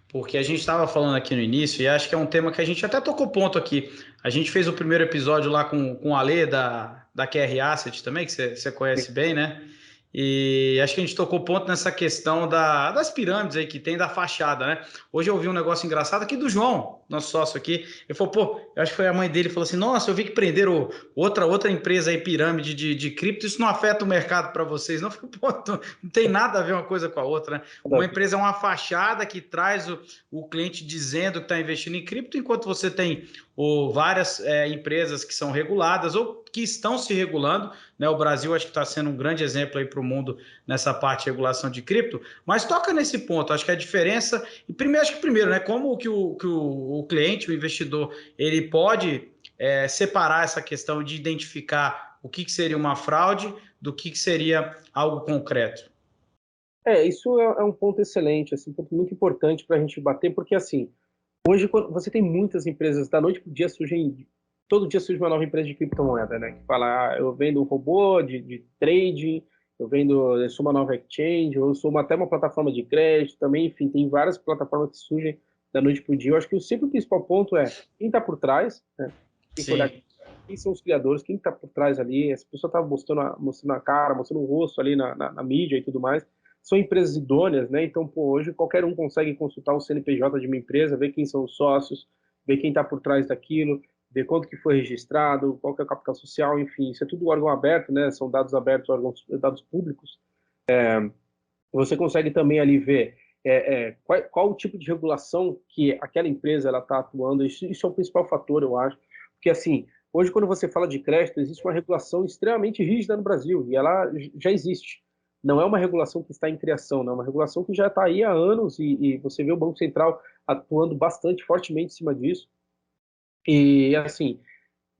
porque a gente estava falando aqui no início e acho que é um tema que a gente até tocou ponto aqui. A gente fez o primeiro episódio lá com o Ale da QR Asset também, que você conhece bem, né? E acho que a gente tocou ponto nessa questão das pirâmides aí que tem da fachada, né? Hoje eu vi um negócio engraçado aqui do João, nosso sócio aqui. Ele falou, pô, eu acho que foi a mãe dele, falou assim: nossa, eu vi que prenderam outra empresa aí, pirâmide de cripto, isso não afeta o mercado para vocês, não? Eu falei, pô, não tem nada a ver uma coisa com a outra, né? Uma empresa é uma fachada que traz o cliente dizendo que está investindo em cripto, enquanto você tem várias empresas que são reguladas ou que estão se regulando, né? O Brasil acho que está sendo um grande exemplo aí para o mundo nessa parte de regulação de cripto, mas toca nesse ponto, acho que a diferença, e primeiro, né? Como que o cliente, o investidor, ele pode separar essa questão de identificar o que seria uma fraude do que seria algo concreto. Isso é um ponto excelente, assim, um ponto muito importante para a gente bater, porque assim, hoje você tem muitas empresas, da noite para o dia todo dia surge uma nova empresa de criptomoeda, né? Que fala, eu vendo um robô de trading, eu sou uma nova exchange, eu sou até uma plataforma de crédito também, enfim, tem várias plataformas que surgem da noite para o dia. Eu acho que sempre o principal ponto é quem está por trás, né? Tem que olhar Sim. quem são os criadores, quem está por trás ali, essa pessoa está mostrando a cara, mostrando o rosto ali na mídia e tudo mais. São empresas idôneas, né? Então, pô, hoje qualquer um consegue consultar o CNPJ de uma empresa, ver quem são os sócios, ver quem está por trás daquilo, ver quanto que foi registrado, qual que é o capital social, enfim, isso é tudo órgão aberto, né? São dados abertos, dados públicos. Você consegue também ali ver qual o tipo de regulação que aquela empresa ela está atuando. Isso é o principal fator, eu acho, porque assim, hoje quando você fala de crédito, existe uma regulação extremamente rígida no Brasil e ela já existe. Não é uma regulação que está em criação, não é uma regulação que já está aí há anos e você vê o Banco Central atuando bastante fortemente em cima disso. E assim,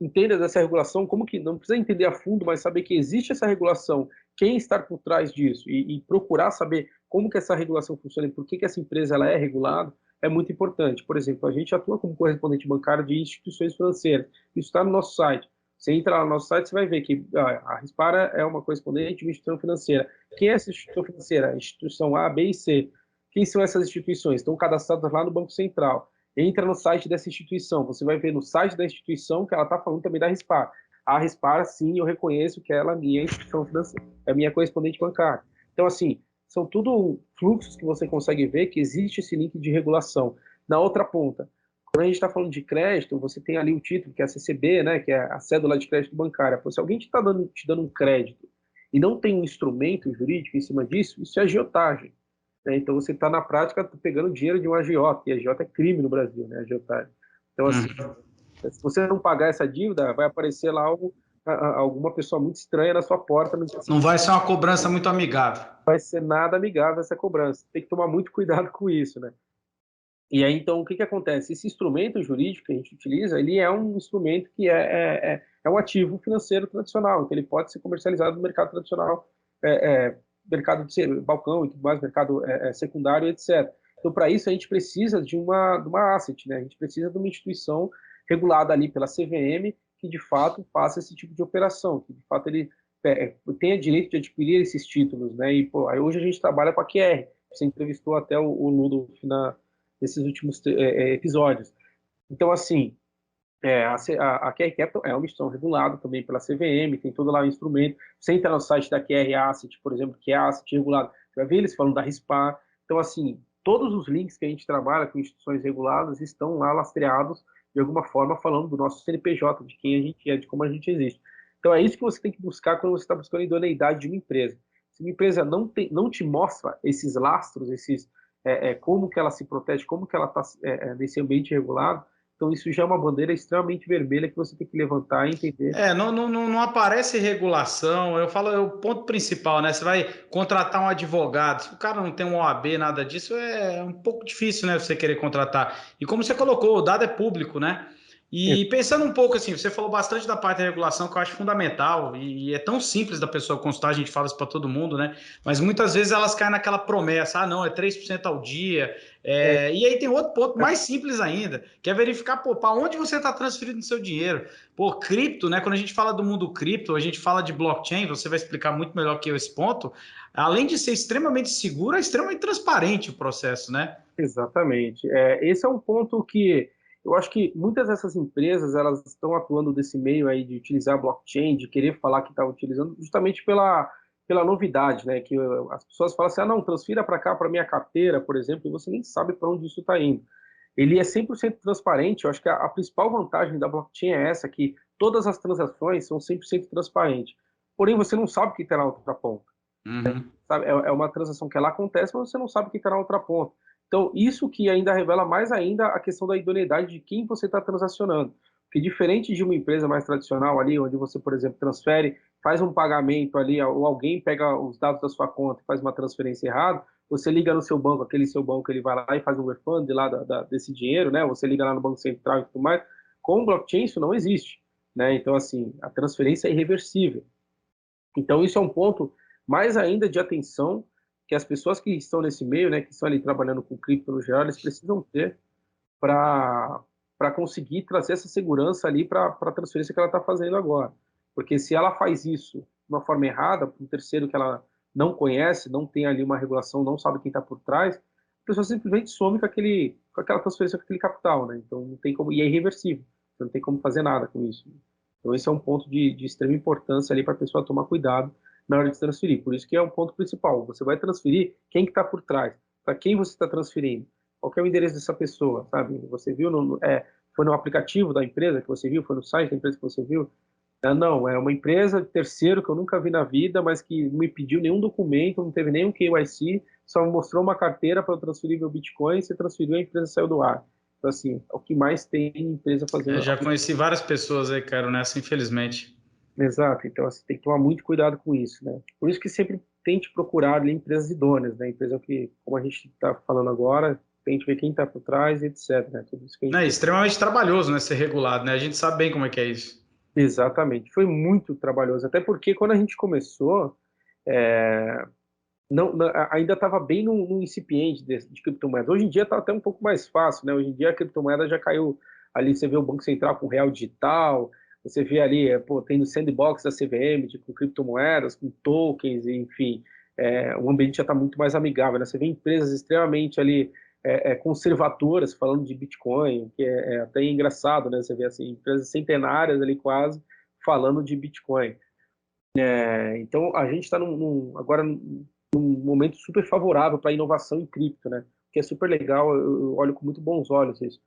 entenda dessa regulação, como que não precisa entender a fundo, mas saber que existe essa regulação, quem está por trás disso e procurar saber como que essa regulação funciona e por que essa empresa ela é regulada é muito importante. Por exemplo, a gente atua como correspondente bancário de instituições financeiras. Isso está no nosso site. Você entra lá no nosso site, você vai ver que a Rispara é uma correspondente de uma instituição financeira. Quem é essa instituição financeira? A instituição A, B e C. Quem são essas instituições? Estão cadastradas lá no Banco Central. Entra no site dessa instituição, você vai ver no site da instituição que ela está falando também da Rispar. A Rispar, sim, eu reconheço que ela é minha instituição financeira, é minha correspondente bancária. Então, assim, são tudo fluxos que você consegue ver que existe esse link de regulação. Na outra ponta, quando a gente está falando de crédito, você tem ali o título, que é a CCB, né, que é a cédula de crédito bancária. Se alguém está te dando um crédito e não tem um instrumento jurídico em cima disso, isso é agiotagem. Né? Então você está na prática pegando dinheiro de um agiota, e agiota é crime no Brasil, né, agiotagem. Então, assim, se você não pagar essa dívida, vai aparecer lá alguma pessoa muito estranha na sua porta no dia Não seguinte. vai ser uma cobrança muito amigável. Vai ser nada amigável essa cobrança. Tem que tomar muito cuidado com isso, né? E aí, então, o que acontece? Esse instrumento jurídico que a gente utiliza, ele é um instrumento que é um ativo financeiro tradicional, então ele pode ser comercializado no mercado tradicional, mercado de balcão e tudo mais, mercado secundário, etc. Então, para isso, a gente precisa de uma asset, né? A gente precisa de uma instituição regulada ali pela CVM que, de fato, faça esse tipo de operação, que, de fato, ele tenha direito de adquirir esses títulos, né? E, pô, aí hoje a gente trabalha com a QR. Você entrevistou até o Ludo nesses últimos episódios. Então, assim, a QR Capital é uma instituição regulada também pela CVM, tem todo lá o instrumento. Você entra no site da QR Asset, por exemplo, que é Asset regulado, você vai ver eles falando da RISPAR. Então, assim, todos os links que a gente trabalha com instituições reguladas estão lá lastreados, de alguma forma, falando do nosso CNPJ, de quem a gente é, de como a gente existe. Então, é isso que você tem que buscar quando você está buscando a idoneidade de uma empresa. Se uma empresa não te mostra esses lastros, como que ela se protege, como que ela está nesse ambiente regulado, então isso já é uma bandeira extremamente vermelha que você tem que levantar e entender. Não aparece regulação. Eu falo, é o ponto principal, né? Você vai contratar um advogado. Se o cara não tem um OAB, nada disso, é um pouco difícil, né? Você querer contratar. E como você colocou, o dado é público, né? E pensando um pouco assim, você falou bastante da parte da regulação, que eu acho fundamental, e é tão simples da pessoa consultar, a gente fala isso para todo mundo, né? Mas muitas vezes elas caem naquela promessa, não, é 3% ao dia. E aí tem outro ponto mais simples ainda, que é verificar, pô, para onde você está transferindo seu dinheiro. Pô, cripto, né? Quando a gente fala do mundo cripto, a gente fala de blockchain, você vai explicar muito melhor que eu esse ponto. Além de ser extremamente seguro, é extremamente transparente o processo, né? Exatamente. Esse é um ponto que eu acho que muitas dessas empresas elas estão atuando desse meio aí de utilizar blockchain, de querer falar que está utilizando, justamente pela novidade, né? Que as pessoas falam assim, não, transfira para cá, para minha carteira, por exemplo, e você nem sabe para onde isso está indo. Ele é 100% transparente. Eu acho que a principal vantagem da blockchain é essa, que todas as transações são 100% transparentes. Porém, você não sabe o que está na outra ponta. Uhum. Sabe? É uma transação que ela acontece, mas você não sabe o que está na outra ponta. Então, isso que ainda revela mais ainda a questão da idoneidade de quem você está transacionando. Porque diferente de uma empresa mais tradicional ali, onde você, por exemplo, transfere, faz um pagamento ali, ou alguém pega os dados da sua conta e faz uma transferência errada, você liga no seu banco, aquele seu banco, ele vai lá e faz um refund lá desse dinheiro, né? Você liga lá no Banco Central e tudo mais. Com blockchain isso não existe, né? Então, assim, a transferência é irreversível. Então, isso é um ponto mais ainda de atenção que as pessoas que estão nesse meio, né, que estão ali trabalhando com cripto no geral, eles precisam ter para conseguir trazer essa segurança ali para a transferência que ela está fazendo agora. Porque se ela faz isso de uma forma errada, para um terceiro que ela não conhece, não tem ali uma regulação, não sabe quem está por trás, a pessoa simplesmente some com aquela transferência, com aquele capital, né? Então não tem como, e é irreversível, você não tem como fazer nada com isso. Então esse é um ponto de extrema importância ali para a pessoa tomar cuidado na hora de transferir. Por isso que é um ponto principal. Você vai transferir, quem que está por trás? Para quem você está transferindo? Qual que é o endereço dessa pessoa, sabe? Você viu, foi no aplicativo da empresa que você viu? Foi no site da empresa que você viu? Não, é uma empresa de terceiro que eu nunca vi na vida, mas que não me pediu nenhum documento, não teve nenhum KYC, só me mostrou uma carteira para eu transferir meu Bitcoin, você transferiu, a empresa saiu do ar. Então, assim, é o que mais tem empresa fazendo. Já conheci várias pessoas aí, cara, nessa, infelizmente. Exato, então assim, tem que tomar muito cuidado com isso, né? Por isso que sempre tente procurar ali empresas idôneas, né? Empresa que, como a gente está falando agora, tente ver quem está por trás, etc, né? Tudo isso que a gente É tem. extremamente trabalhoso, né, ser regulado, né? A gente sabe bem como é que é isso. Exatamente, foi muito trabalhoso, até porque quando a gente começou, é, ainda estava bem no incipiente de criptomoedas. Hoje em dia está até um pouco mais fácil, né? Hoje em dia a criptomoeda já caiu ali, você vê o Banco Central com real digital, você vê ali, tem no sandbox da CVM, com criptomoedas, com tokens, enfim, o ambiente já está muito mais amigável, né? Você vê empresas extremamente ali conservadoras falando de Bitcoin, que é até engraçado, né? Você vê assim, empresas centenárias ali quase falando de Bitcoin. Então a gente está agora num momento super favorável para a inovação em cripto, né? Que é super legal, eu olho com muito bons olhos isso.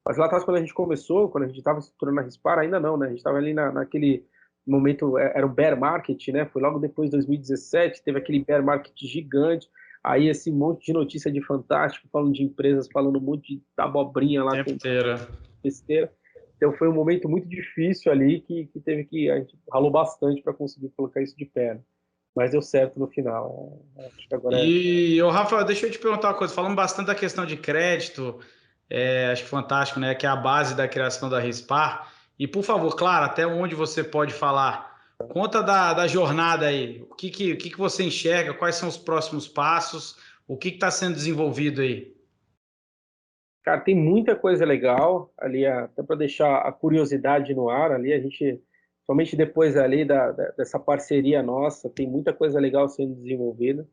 Mas lá atrás, quando a gente começou, quando a gente estava estruturando a Rispar, ainda não, né? A gente estava ali naquele momento, era o bear market, né? Foi logo depois de 2017, teve aquele bear market gigante, aí esse monte de notícia de fantástico, falando de empresas, falando um monte de abobrinha lá Tempo com inteiro. besteira. Então foi um momento muito difícil ali a gente ralou bastante para conseguir colocar isso de pé, né? Mas deu certo no final. Acho que agora E, ô, Rafa, deixa eu te perguntar uma coisa. Falando bastante da questão de crédito, acho que fantástico, né? Que é a base da criação da Rispar. E, por favor, claro, até onde você pode falar. Conta da jornada aí. O que que você enxerga? Quais são os próximos passos? O que está sendo desenvolvido aí? Cara, tem muita coisa legal ali, até para deixar a curiosidade no ar ali, a gente, somente depois ali dessa parceria nossa, tem muita coisa legal sendo desenvolvida.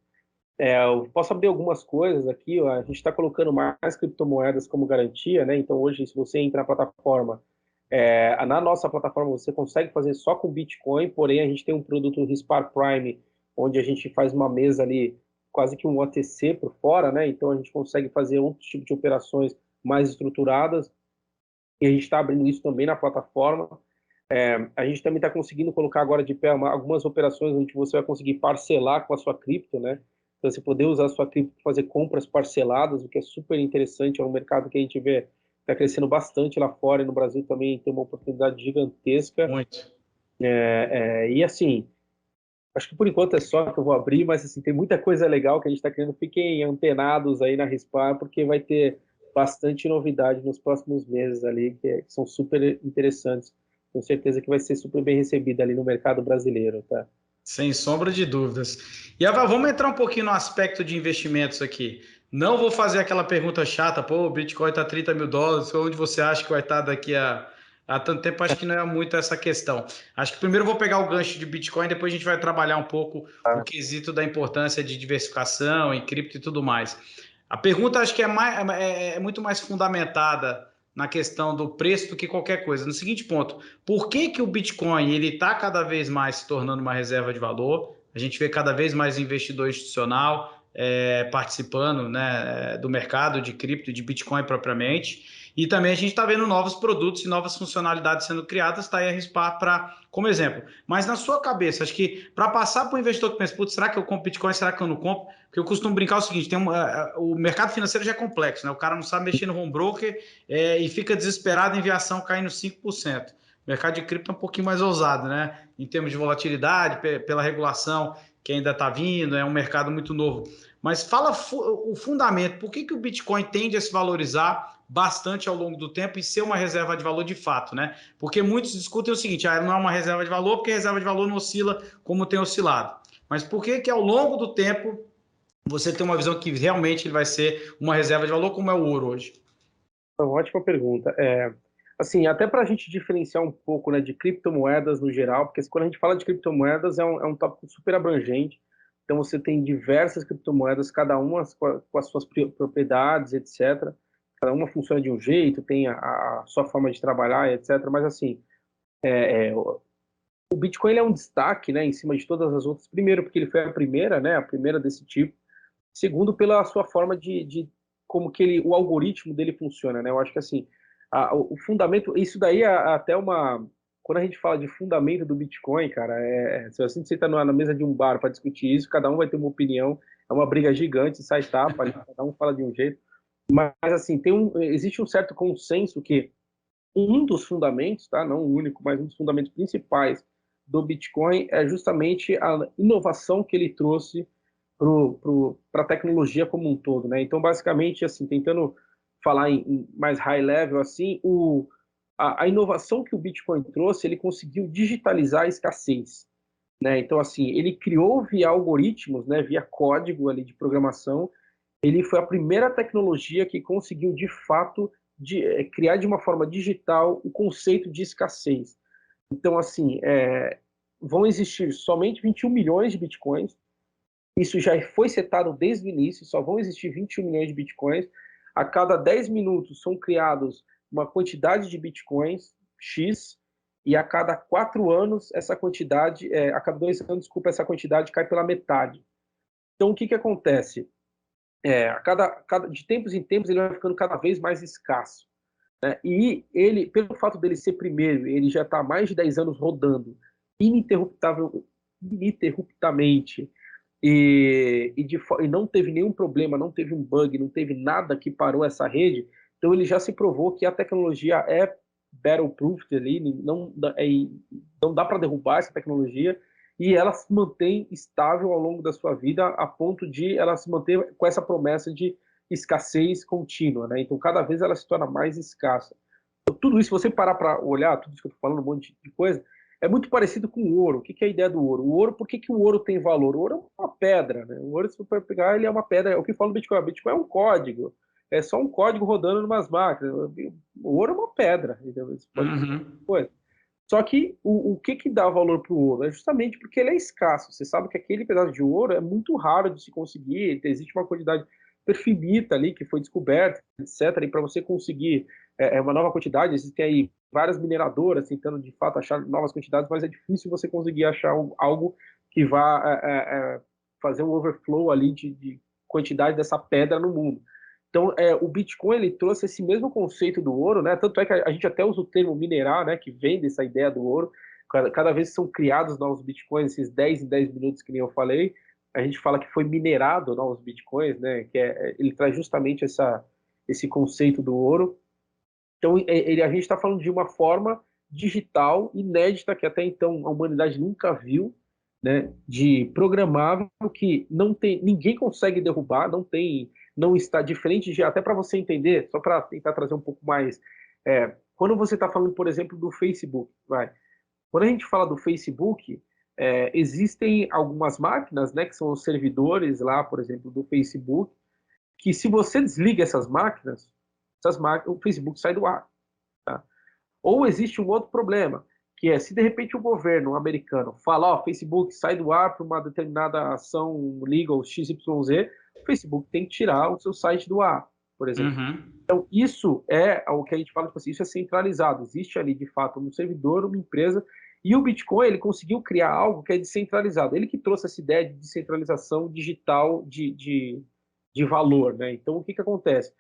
Eu posso abrir algumas coisas aqui, ó, a gente está colocando mais criptomoedas como garantia, né? Então hoje, se você entra na plataforma, na nossa plataforma você consegue fazer só com Bitcoin, porém a gente tem um produto Rispar Prime, onde a gente faz uma mesa ali, quase que um OTC por fora, né? Então a gente consegue fazer outro tipo de operações mais estruturadas, e a gente está abrindo isso também na plataforma. A gente também está conseguindo colocar agora de pé algumas operações onde você vai conseguir parcelar com a sua cripto, né? Então, você poder usar a sua cripto para fazer compras parceladas, o que é super interessante, é um mercado que a gente vê está crescendo bastante lá fora, e no Brasil também tem uma oportunidade gigantesca. Muito. E assim, acho que por enquanto é só que eu vou abrir, mas assim, tem muita coisa legal que a gente está querendo. Fiquem antenados aí na Rispar, porque vai ter bastante novidade nos próximos meses ali, que são super interessantes. Tenho certeza que vai ser super bem recebida ali no mercado brasileiro, tá? Sem sombra de dúvidas. E Ava, vamos entrar um pouquinho no aspecto de investimentos aqui. Não vou fazer aquela pergunta chata, pô, o Bitcoin está US$ 30.000, onde você acha que vai estar daqui a tanto tempo? Acho que não é muito essa questão. Acho que primeiro eu vou pegar o gancho de Bitcoin, depois a gente vai trabalhar um pouco o quesito da importância de diversificação em cripto e tudo mais. A pergunta acho que é muito mais fundamentada na questão do preço do que qualquer coisa. No seguinte ponto, por que que o Bitcoin ele está cada vez mais se tornando uma reserva de valor? A gente vê cada vez mais investidor institucional participando, né, do mercado de cripto, de Bitcoin propriamente. E também a gente está vendo novos produtos e novas funcionalidades sendo criadas, está aí a Rispar como exemplo. Mas na sua cabeça, acho que para passar para o investidor que pensa, putz, será que eu compro Bitcoin, será que eu não compro? Porque eu costumo brincar o seguinte, o mercado financeiro já é complexo, né? O cara não sabe mexer no home broker e fica desesperado em ver a ação caindo 5%. O mercado de cripto é um pouquinho mais ousado, né? Em termos de volatilidade, pela regulação que ainda está vindo, é um mercado muito novo. Mas fala o fundamento, por que que o Bitcoin tende a se valorizar bastante ao longo do tempo e ser uma reserva de valor de fato, né? Porque muitos discutem o seguinte, não é uma reserva de valor porque a reserva de valor não oscila como tem oscilado. Mas por que que ao longo do tempo você tem uma visão que realmente ele vai ser uma reserva de valor como é o ouro hoje? Uma ótima pergunta. Assim, até para a gente diferenciar um pouco, né, de criptomoedas no geral, porque quando a gente fala de criptomoedas é um tópico super abrangente. Então você tem diversas criptomoedas, cada uma com as suas propriedades, etc. Cada uma funciona de um jeito, tem a sua forma de trabalhar, etc. Mas assim, o Bitcoin ele é um destaque, né, em cima de todas as outras. Primeiro, porque ele foi a primeira, né, a primeira desse tipo. Segundo, pela sua forma de como que o algoritmo dele funciona, né? Eu acho que assim, o fundamento, isso daí até uma, quando a gente fala de fundamento do Bitcoin, cara, se a gente senta na mesa de um bar para discutir isso, cada um vai ter uma opinião, é uma briga gigante, sai tapa, ali, cada um fala de um jeito, mas assim, existe um certo consenso que um dos fundamentos, tá? Não o único, mas um dos fundamentos principais do Bitcoin é justamente a inovação que ele trouxe para a tecnologia como um todo, né? Então, basicamente, assim, tentando falar em mais high level, assim, a inovação que o Bitcoin trouxe, ele conseguiu digitalizar a escassez, né? Então, assim, ele criou via algoritmos, né? Via código ali de programação, ele foi a primeira tecnologia que conseguiu, de fato, criar de uma forma digital o conceito de escassez. Então, assim, vão existir somente 21 milhões de bitcoins. Isso já foi setado desde o início, só vão existir 21 milhões de bitcoins. A cada 10 minutos são criados uma quantidade de bitcoins X, e a cada 4 anos, essa quantidade, a cada 2 anos, desculpa, essa quantidade cai pela metade. Então, o que acontece? De tempos em tempos, ele vai ficando cada vez mais escasso, né? E ele, pelo fato dele ser primeiro, ele já está há mais de 10 anos rodando ininterruptamente, e não teve nenhum problema, não teve um bug, não teve nada que parou essa rede. Então ele já se provou que a tecnologia é battle-proof ali, não dá para derrubar essa tecnologia, e ela se mantém estável ao longo da sua vida, a ponto de ela se manter com essa promessa de escassez contínua, né? Então cada vez ela se torna mais escassa. Então, tudo isso, se você parar para olhar, tudo isso que eu estou falando, um monte de coisa, é muito parecido com o ouro. O que é a ideia do ouro? O ouro, por que o ouro tem valor? O ouro é uma pedra, né? O ouro, se você for pegar, ele é uma pedra. É o que fala do Bitcoin. O Bitcoin é um código. é só um código rodando em umas máquinas. O ouro é uma pedra, entendeu? Você pode coisa. Só que o que dá valor para o ouro? É justamente porque ele é escasso. Você sabe que aquele pedaço de ouro é muito raro de se conseguir, existe uma quantidade finita ali que foi descoberta, etc. E para você conseguir uma nova quantidade, existem aí várias mineradoras tentando de fato achar novas quantidades, mas é difícil você conseguir achar algo que vá fazer um overflow ali de quantidade dessa pedra no mundo. Então, o Bitcoin ele trouxe esse mesmo conceito do ouro, né? Tanto é que a gente até usa o termo minerar, né? Que vem dessa ideia do ouro. Cada vez que são criados novos Bitcoins, esses 10 em 10 minutos que nem eu falei, a gente fala que foi minerado novos Bitcoins, né? Ele traz justamente esse conceito do ouro. Então, a gente está falando de uma forma digital, inédita, que até então a humanidade nunca viu, né, de programável que não tem, ninguém consegue derrubar, não está diferente de, até para você entender, só para tentar trazer um pouco mais, quando você está falando, por exemplo, do Facebook, quando a gente fala do Facebook, existem algumas máquinas, né, que são os servidores lá, por exemplo, do Facebook, que se você desliga essas máquinas, o Facebook sai do ar. Tá? Ou existe um outro problema, que é se de repente o governo americano fala, ó, Facebook sai do ar por uma determinada ação legal XYZ, o Facebook tem que tirar o seu site do ar, por exemplo. Então, isso é o que a gente fala, tipo assim, isso é centralizado. Existe ali, de fato, um servidor, uma empresa, e o Bitcoin, ele conseguiu criar algo que é descentralizado. Ele que trouxe essa ideia de descentralização digital de valor, né? Então, o que acontece?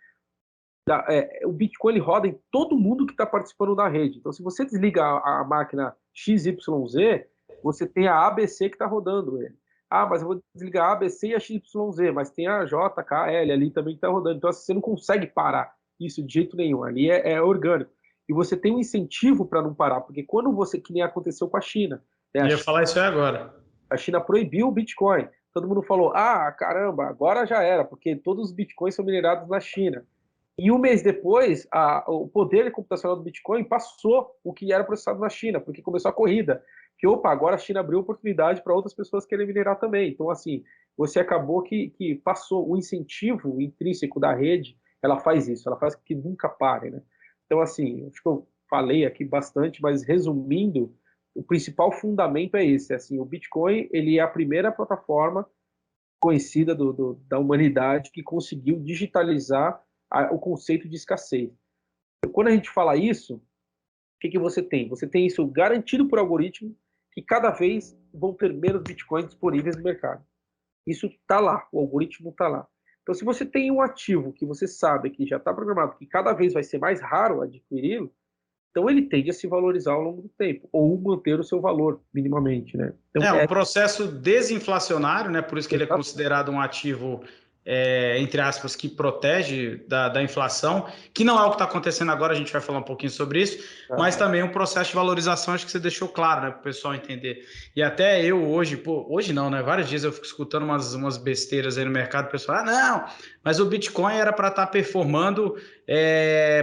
O Bitcoin ele roda em todo mundo que está participando da rede. Então, se você desliga a máquina XYZ, você tem a ABC que está rodando ele. Ah, mas eu vou desligar a ABC e a XYZ, mas tem a JKL ali também que está rodando. Então, assim, você não consegue parar isso de jeito nenhum. Ali é orgânico. E você tem um incentivo para não parar, porque quando você, que nem aconteceu com a China, né? Eu ia falar isso aí agora. A China proibiu o Bitcoin. Todo mundo falou, caramba, agora já era, porque todos os Bitcoins são minerados na China. E um mês depois, o poder computacional do Bitcoin passou o que era processado na China, porque começou a corrida. Que, agora a China abriu oportunidade para outras pessoas querem minerar também. Então, assim, você acabou que passou o incentivo intrínseco da rede, ela faz isso, ela faz que nunca pare, né? Então, assim, acho que eu falei aqui bastante, mas resumindo, o principal fundamento é esse, assim, o Bitcoin, ele é a primeira plataforma conhecida da humanidade que conseguiu digitalizar o conceito de escassez. Quando a gente fala isso, o que você tem? Você tem isso garantido por algoritmo, que cada vez vão ter menos bitcoins disponíveis no mercado. Isso está lá, o algoritmo está lá. Então, se você tem um ativo que você sabe que já está programado, que cada vez vai ser mais raro adquiri-lo, então ele tende a se valorizar ao longo do tempo, ou manter o seu valor, minimamente, né? Então, um processo desinflacionário, né? Por isso que ele é considerado um ativo, entre aspas, que protege da inflação, que não é o que está acontecendo agora, a gente vai falar um pouquinho sobre isso, mas também um processo de valorização, acho que você deixou claro, né? Para o pessoal entender. E até eu hoje, hoje não, né? Vários dias eu fico escutando umas besteiras aí no mercado, o pessoal, não, mas o Bitcoin era para estar performando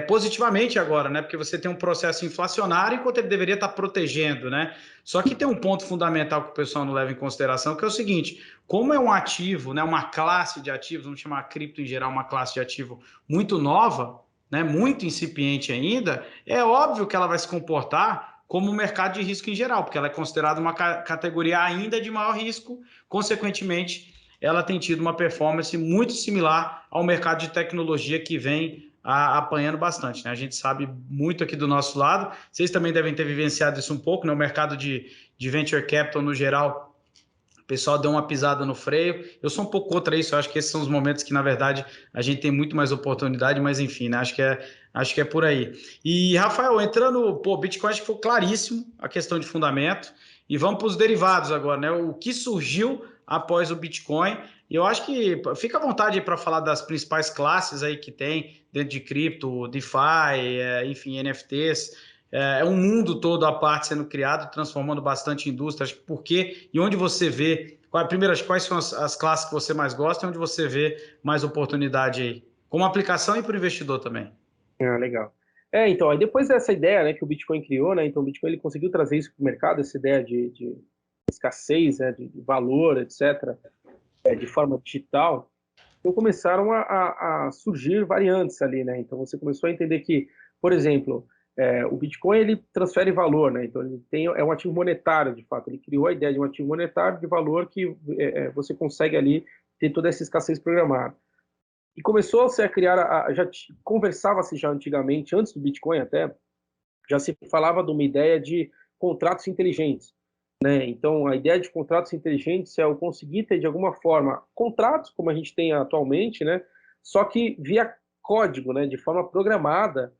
positivamente agora, né? Porque você tem um processo inflacionário enquanto ele deveria estar protegendo, né? Só que tem um ponto fundamental que o pessoal não leva em consideração, que é o seguinte, como é um ativo, né, uma classe de ativos, vamos chamar a cripto em geral uma classe de ativo muito nova, né, muito incipiente ainda, é óbvio que ela vai se comportar como o mercado de risco em geral, porque ela é considerada uma categoria ainda de maior risco, consequentemente, ela tem tido uma performance muito similar ao mercado de tecnologia que vem apanhando bastante, né? A gente sabe muito aqui do nosso lado, vocês também devem ter vivenciado isso um pouco, né? O mercado de venture capital no geral, o pessoal deu uma pisada no freio. Eu sou um pouco contra isso, eu acho que esses são os momentos que, na verdade, a gente tem muito mais oportunidade, mas enfim, né? Acho que é por aí. E, Rafael, entrando, Bitcoin acho que foi claríssimo a questão de fundamento, e vamos para os derivados agora, né? O que surgiu após o Bitcoin. E eu acho que fica à vontade para falar das principais classes aí que tem dentro de cripto, DeFi, enfim, NFTs. É um mundo todo à parte sendo criado, transformando bastante indústrias. Por quê? E onde você vê, primeiro, quais são as classes que você mais gosta e onde você vê mais oportunidade aí? Como aplicação e para o investidor também. Legal. Então, aí depois dessa ideia, né, que o Bitcoin criou, né, então o Bitcoin ele conseguiu trazer isso para o mercado, essa ideia de escassez, né, de valor, etc., de forma digital. Então começaram a surgir variantes ali, né? Então você começou a entender que, por exemplo, o Bitcoin ele transfere valor, né? Então é um ativo monetário, de fato. Ele criou a ideia de um ativo monetário de valor que você consegue ali ter toda essa escassez programada. E começou-se a criar, conversava-se já antigamente, antes do Bitcoin até, já se falava de uma ideia de contratos inteligentes, né? Então, a ideia de contratos inteligentes é o conseguir ter, de alguma forma, contratos, como a gente tem atualmente, né? Só que via código, né? De forma programada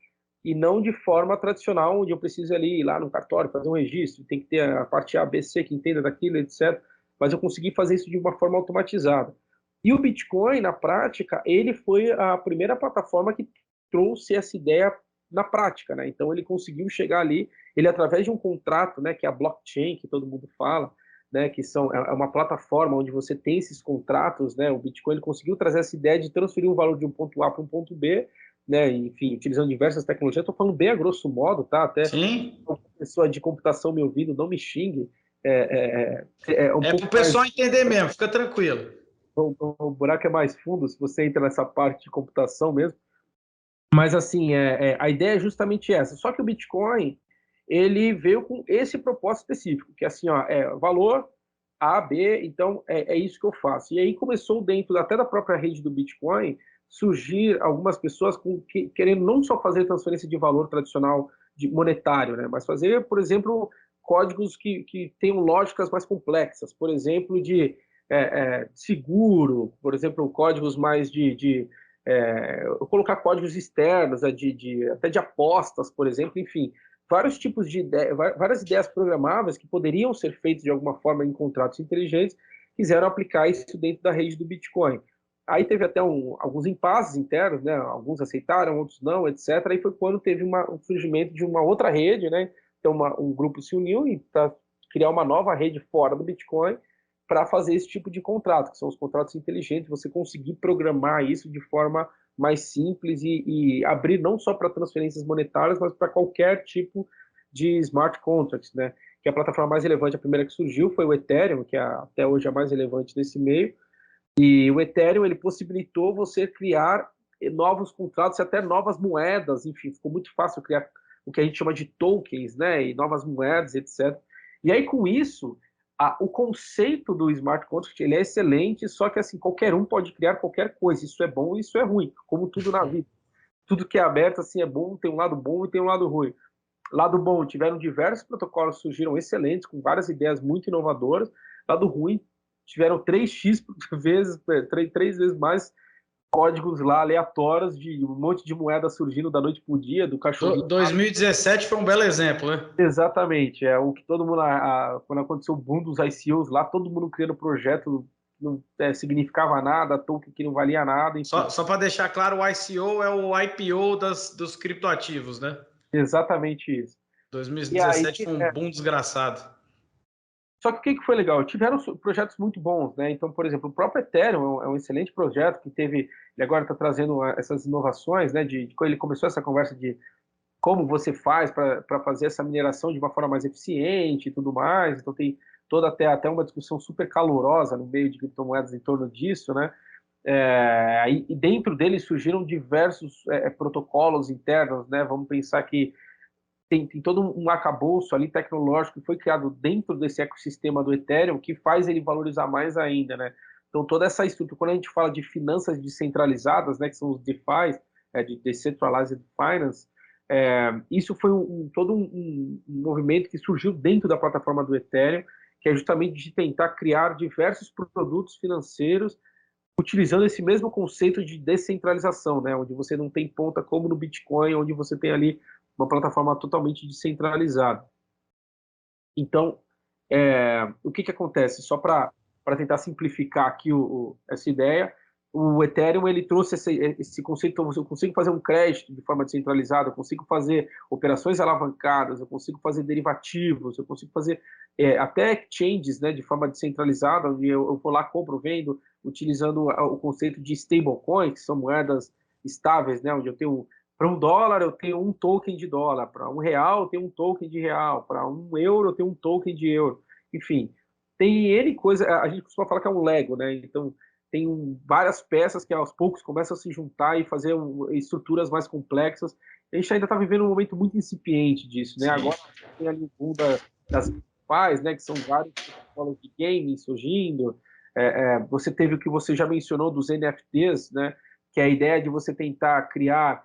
e não de forma tradicional, onde eu preciso ali ir lá no cartório, fazer um registro, tem que ter a parte A, B, C, que entenda daquilo, etc. Mas eu consegui fazer isso de uma forma automatizada. E o Bitcoin, na prática, ele foi a primeira plataforma que trouxe essa ideia na prática, né? Então ele conseguiu chegar ali, ele através de um contrato, né, que é a blockchain, que todo mundo fala, né, que é uma plataforma onde você tem esses contratos, né? O Bitcoin ele conseguiu trazer essa ideia de transferir um valor de um ponto A para um ponto B, né? Enfim, utilizando diversas tecnologias. Estou falando bem a grosso modo, tá? Até Sim. uma pessoa de computação me ouvindo, não me xingue. É um É para pouco o mais pessoal entender mesmo, fica tranquilo. o buraco é mais fundo se você entra nessa parte de computação mesmo. Mas assim, a ideia é justamente essa. Só que o Bitcoin ele veio com esse propósito específico, que é assim, ó, valor A, B, então é isso que eu faço. E aí começou dentro até da própria rede do Bitcoin surgir algumas pessoas querendo não só fazer transferência de valor tradicional de monetário, né, mas fazer, por exemplo, códigos que tenham lógicas mais complexas, por exemplo, de seguro, por exemplo, códigos mais colocar códigos externos, até de apostas, por exemplo, enfim, vários tipos de várias ideias programáveis que poderiam ser feitas de alguma forma em contratos inteligentes, quiseram aplicar isso dentro da rede do Bitcoin. Aí teve até alguns impasses internos, né? Alguns aceitaram, outros não, etc. Aí foi quando teve um surgimento de uma outra rede, né? Então um grupo se uniu e para criar uma nova rede fora do Bitcoin para fazer esse tipo de contrato, que são os contratos inteligentes, você conseguir programar isso de forma mais simples e abrir não só para transferências monetárias, mas para qualquer tipo de smart contracts, né? Que a plataforma mais relevante, a primeira que surgiu foi o Ethereum, que até hoje é a mais relevante nesse meio, e o Ethereum ele possibilitou você criar novos contratos e até novas moedas, enfim, ficou muito fácil criar o que a gente chama de tokens, né, e novas moedas, etc. E aí com isso, o conceito do smart contract ele é excelente, só que assim qualquer um pode criar qualquer coisa. Isso é bom e isso é ruim, como tudo na vida. Tudo que é aberto assim é bom, tem um lado bom e tem um lado ruim. Lado bom, tiveram diversos protocolos que surgiram excelentes, com várias ideias muito inovadoras. Lado ruim, tiveram 3x vezes, três vezes mais códigos lá aleatórios de um monte de moeda surgindo da noite pro dia, do cachorrinho. 2017 foi um belo exemplo, né? Exatamente, é o que todo mundo, quando aconteceu o boom dos ICOs lá, todo mundo criando projeto, não significava nada, token que não valia nada, enfim. Só para deixar claro, o ICO é o IPO dos criptoativos, né? Exatamente isso. E aí, 2017 foi um boom desgraçado. só que o que foi legal? Tiveram projetos muito bons, né? Então, por exemplo, o próprio Ethereum é um excelente projeto que teve, ele agora está trazendo essas inovações, né? Ele começou essa conversa de como você faz para fazer essa mineração de uma forma mais eficiente e tudo mais. Então, tem toda até uma discussão super calorosa no meio de criptomoedas em torno disso, né? E dentro dele surgiram diversos protocolos internos, né? Vamos pensar que tem todo um arcabouço ali tecnológico que foi criado dentro desse ecossistema do Ethereum que faz ele valorizar mais ainda, né? Então toda essa estrutura, quando a gente fala de finanças descentralizadas, né, que são os DeFi, de Decentralized Finance, isso foi todo um movimento que surgiu dentro da plataforma do Ethereum, que é justamente de tentar criar diversos produtos financeiros utilizando esse mesmo conceito de descentralização, né, onde você não tem ponta como no Bitcoin, onde você tem ali uma plataforma totalmente descentralizada. Então, o que acontece? Só para tentar simplificar aqui essa ideia, o Ethereum ele trouxe esse conceito, então eu consigo fazer um crédito de forma descentralizada, eu consigo fazer operações alavancadas, eu consigo fazer derivativos, eu consigo fazer até exchanges, né, de forma descentralizada, onde eu vou lá, compro, vendo, utilizando o conceito de stablecoins, que são moedas estáveis, né, onde eu tenho para $1 eu tenho um token de dólar, para R$ 1 eu tenho um token de real, para €1 eu tenho um token de euro. Enfim, tem N coisa, a gente costuma falar que é um Lego, né? Então, tem várias peças que aos poucos começam a se juntar e fazer estruturas mais complexas. A gente ainda está vivendo um momento muito incipiente disso, né? Sim. Agora tem ali o boom das pais, né? Que são vários protocolos de gaming surgindo. Você teve o que você já mencionou dos NFTs, né? Que é a ideia de você tentar criar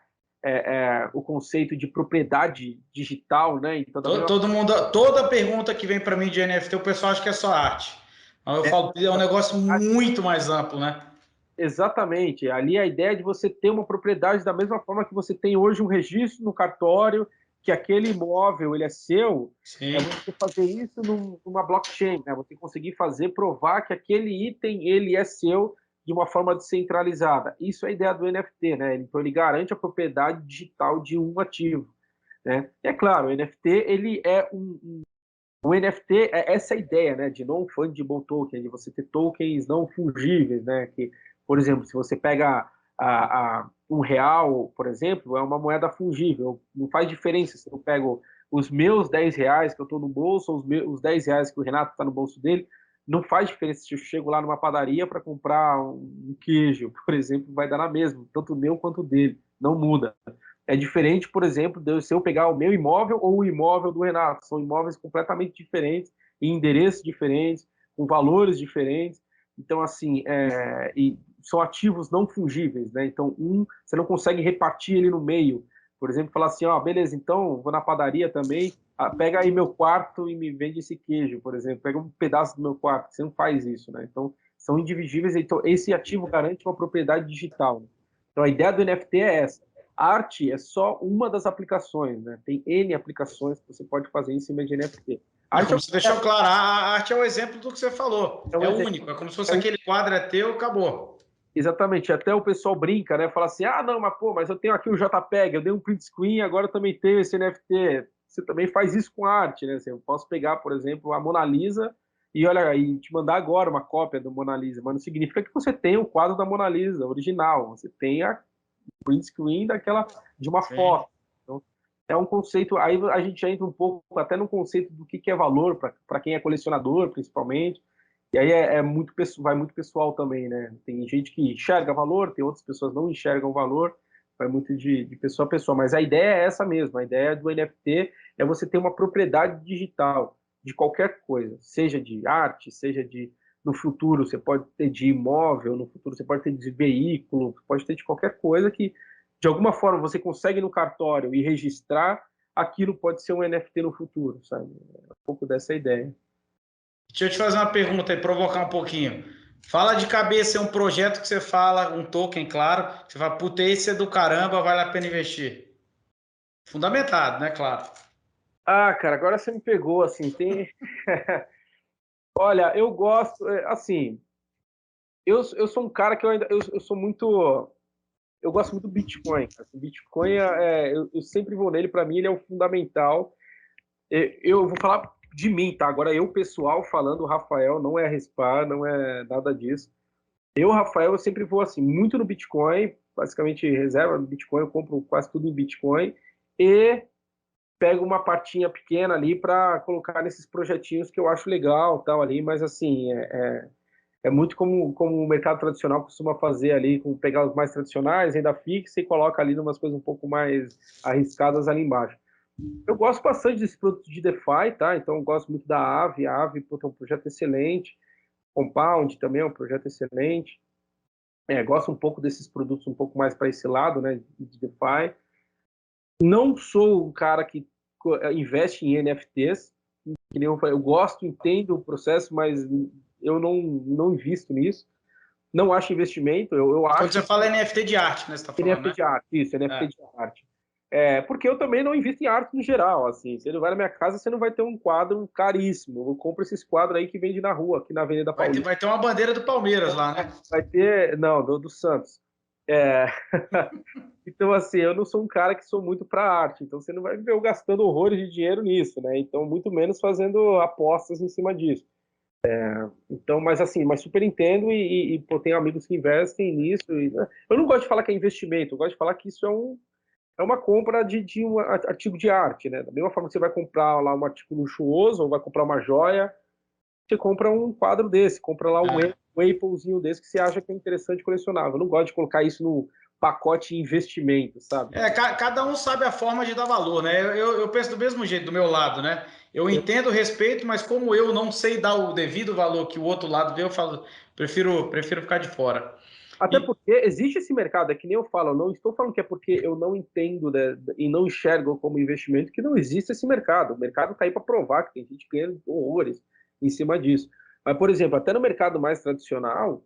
o conceito de propriedade digital, né? Então, todo mundo, toda pergunta que vem para mim de NFT, o pessoal acha que é só arte. Eu falo, é um negócio muito mais amplo, né? Exatamente. Ali a ideia de você ter uma propriedade da mesma forma que você tem hoje um registro no cartório, que aquele imóvel ele é seu, Sim. Você fazer isso numa blockchain, né? Você conseguir provar que aquele item ele é seu de uma forma descentralizada. Isso é a ideia do NFT, né? Então ele garante a propriedade digital de um ativo, né? E é claro, o NFT ele é o NFT é essa ideia, né, de non-fungible token, de você ter tokens não fungíveis, né, que, por exemplo, se você pega um real, por exemplo, é uma moeda fungível, não faz diferença se eu pego os meus 10 reais que eu estou no bolso, ou os 10 reais que o Renato está no bolso dele, não faz diferença se eu chego lá numa padaria para comprar um queijo, por exemplo, vai dar na mesma, tanto o meu quanto o dele, não muda. É diferente, por exemplo, se eu pegar o meu imóvel ou o imóvel do Renato. São imóveis completamente diferentes, em endereços diferentes, com valores diferentes. Então, assim, e são ativos não fungíveis, né? Então, você não consegue repartir ele no meio. Por exemplo, falar assim, ó, beleza, então vou na padaria também, pega aí meu quarto e me vende esse queijo, por exemplo. Pega um pedaço do meu quarto. Você não faz isso, né? Então, são indivisíveis. Então, esse ativo garante uma propriedade digital. Então, a ideia do NFT é essa. A arte é só uma das aplicações, né? Tem N aplicações que você pode fazer em cima de NFT. Como você deixou claro, a arte é o exemplo do que você falou. É único, é como se fosse aquele quadro é teu, acabou. Exatamente, até o pessoal brinca, né? Fala assim, não, mas eu tenho aqui o JPEG, eu dei um print screen, agora eu também tenho esse NFT. Você também faz isso com arte, né? Eu posso pegar, por exemplo, a Mona Lisa e te mandar agora uma cópia da Mona Lisa, mas não significa que você tenha o quadro da Mona Lisa original. Você tem a print screen de uma foto. Então, é um conceito, aí a gente já entra um pouco até no conceito do que é valor para quem é colecionador, principalmente. E aí vai muito pessoal também, né? Tem gente que enxerga valor, tem outras pessoas que não enxergam valor, vai muito de pessoa a pessoa. Mas a ideia é essa mesmo, a ideia do NFT é você ter uma propriedade digital de qualquer coisa, seja de arte, seja no futuro você pode ter de imóvel, no futuro você pode ter de veículo, pode ter de qualquer coisa que, de alguma forma, você consegue no cartório e registrar, aquilo pode ser um NFT no futuro, sabe? É um pouco dessa ideia. Deixa eu te fazer uma pergunta e provocar um pouquinho. Fala de cabeça um projeto que você fala, um token, claro, você fala, puta, esse é do caramba, vale a pena investir. Fundamentado, né? Claro. Cara, agora você me pegou, assim, tem... Olha, eu gosto, assim, eu sou um cara que eu sou muito... Eu gosto muito do Bitcoin, cara. O Bitcoin, eu sempre vou nele, para mim ele é o fundamental. Eu vou falar de mim, tá? Agora eu, pessoal, falando, o Rafael, não é RSPA, não é nada disso. Eu, Rafael, eu sempre vou assim, muito no Bitcoin, basicamente reserva no Bitcoin, eu compro quase tudo em Bitcoin e pego uma partinha pequena ali para colocar nesses projetinhos que eu acho legal, tal ali, mas assim, é muito como o mercado tradicional costuma fazer ali, com pegar os mais tradicionais, renda fixa e coloca ali umas coisas um pouco mais arriscadas ali embaixo. Eu gosto bastante desse produto de DeFi, tá? Então eu gosto muito da Aave. A Aave, é um projeto excelente. Compound também é um projeto excelente. Gosto um pouco desses produtos um pouco mais para esse lado, né, de DeFi. Não sou um cara que investe em NFTs, que nem eu gosto, entendo o processo, mas eu não invisto nisso. Não acho investimento, eu Quando acho você fala NFT de arte, né? Você está falando, NFT né? de arte, isso, NFT de arte. Porque eu também não invisto em arte no geral, assim, você não vai na minha casa, você não vai ter um quadro caríssimo, eu compro esses quadros aí que vende na rua, aqui na Avenida Paulista. Vai ter uma bandeira do Palmeiras lá, né? Vai ter, não, do Santos. É... Então, assim, eu não sou um cara que sou muito para arte, então você não vai ver eu gastando horrores de dinheiro nisso, né? Então, muito menos fazendo apostas em cima disso. Então, mas super entendo pô, tenho amigos que investem nisso. Né? Eu não gosto de falar que é investimento, eu gosto de falar que isso é uma compra de um artigo de arte, né? Da mesma forma que você vai comprar lá um artigo luxuoso ou vai comprar uma joia, você compra um quadro desse, compra lá um É. Applezinho desse que você acha que é interessante colecionável. Eu não gosto de colocar isso no pacote investimento, sabe? Cada um sabe a forma de dar valor, né? Eu penso do mesmo jeito, do meu lado, né? Eu entendo o respeito, mas como eu não sei dar o devido valor que o outro lado vê, eu falo, prefiro ficar de fora. Até E, porque existe esse mercado, é que nem eu falo, eu não estou falando que é porque eu não entendo, né, e não enxergo como investimento que não existe esse mercado. O mercado está aí para provar que tem gente que ganha horrores em cima disso. Mas, por exemplo, até no mercado mais tradicional,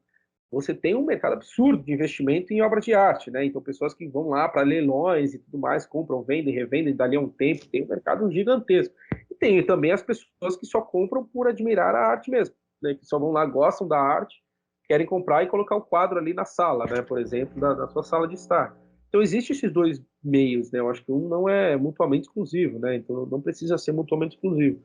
você tem um mercado absurdo de investimento em obras de arte, né? Então, pessoas que vão lá para leilões e tudo mais, compram, vendem, revendem, dali a um tempo, tem um mercado gigantesco. E tem também as pessoas que só compram por admirar a arte mesmo, né? Que só vão lá, gostam da arte, querem comprar e colocar o quadro ali na sala, né? Por exemplo, da sua sala de estar. Então, existem esses dois meios, né? Eu acho que um não é mutuamente exclusivo, né? Então, não precisa ser mutuamente exclusivo.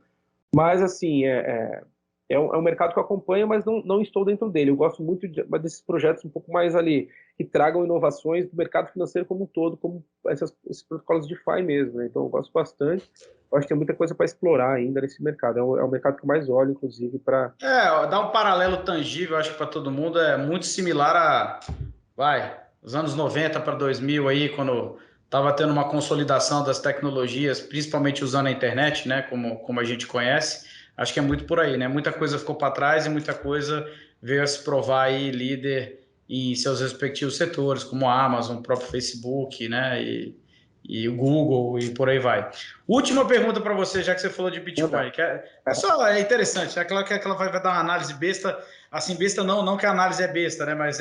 Mas, assim, é um mercado que eu acompanho, mas não estou dentro dele. Eu gosto muito desses projetos um pouco mais ali, que tragam inovações do mercado financeiro como um todo, como esses protocolos de DeFi mesmo, né? Então, eu gosto bastante. Eu acho que tem muita coisa para explorar ainda nesse mercado. É o mercado que eu mais olho, inclusive, para... dá um paralelo tangível, acho que para todo mundo é muito similar os anos 90 para 2000 aí, quando estava tendo uma consolidação das tecnologias, principalmente usando a internet, né, como a gente conhece. Acho que é muito por aí, né? Muita coisa ficou para trás e muita coisa veio a se provar aí líder em seus respectivos setores, como a Amazon, o próprio Facebook, né, e o Google e por aí vai. Última pergunta para você, já que você falou de Bitcoin, que é interessante, é claro que ela vai dar uma análise besta, assim, besta não que a análise é besta, né, mas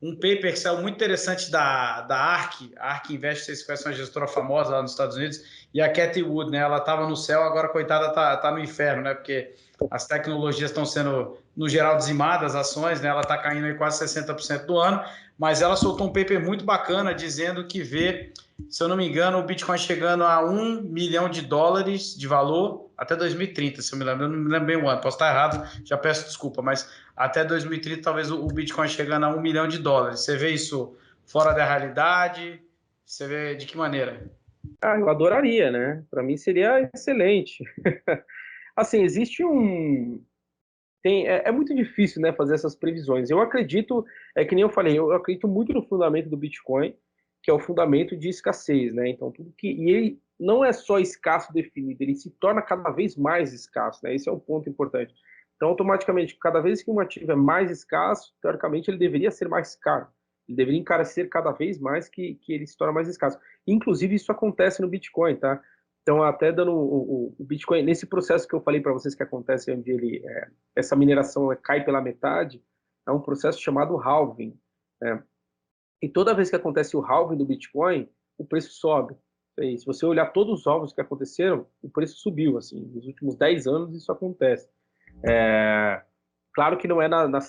um paper que saiu muito interessante da ARK, a ARK Invest, vocês conhecem uma gestora famosa lá nos Estados Unidos, e a Cathie Wood, né, ela estava no céu, agora coitada tá no inferno, né, porque as tecnologias estão sendo, no geral, dizimadas, as ações, né, ela está caindo aí quase 60% do ano, mas ela soltou um paper muito bacana dizendo que vê, se eu não me engano, o Bitcoin chegando a $1 milhão de valor até 2030, se eu me lembro. Eu não me lembro bem o ano, posso estar errado, já peço desculpa, mas até 2030 talvez o Bitcoin chegando a $1 milhão. Você vê isso fora da realidade? Você vê de que maneira? Eu adoraria, né? Para mim seria excelente. Assim, existe um... é muito difícil, né, fazer essas previsões. Eu acredito, é que nem eu falei, eu acredito muito no fundamento do Bitcoin, que é o fundamento de escassez, né? Então, tudo que... E ele não é só escasso definido, ele se torna cada vez mais escasso, né? Esse é um ponto importante. Então, automaticamente, cada vez que um ativo é mais escasso, teoricamente, ele deveria ser mais caro. Ele deveria encarecer cada vez mais que ele se torna mais escasso. Inclusive, isso acontece no Bitcoin, tá? Então, até dando o Bitcoin, nesse processo que eu falei para vocês que acontece, onde essa mineração cai pela metade, é um processo chamado halving, né? E toda vez que acontece o halving do Bitcoin, o preço sobe. E se você olhar todos os halvings que aconteceram, o preço subiu. Assim, nos últimos 10 anos isso acontece. Claro que não é na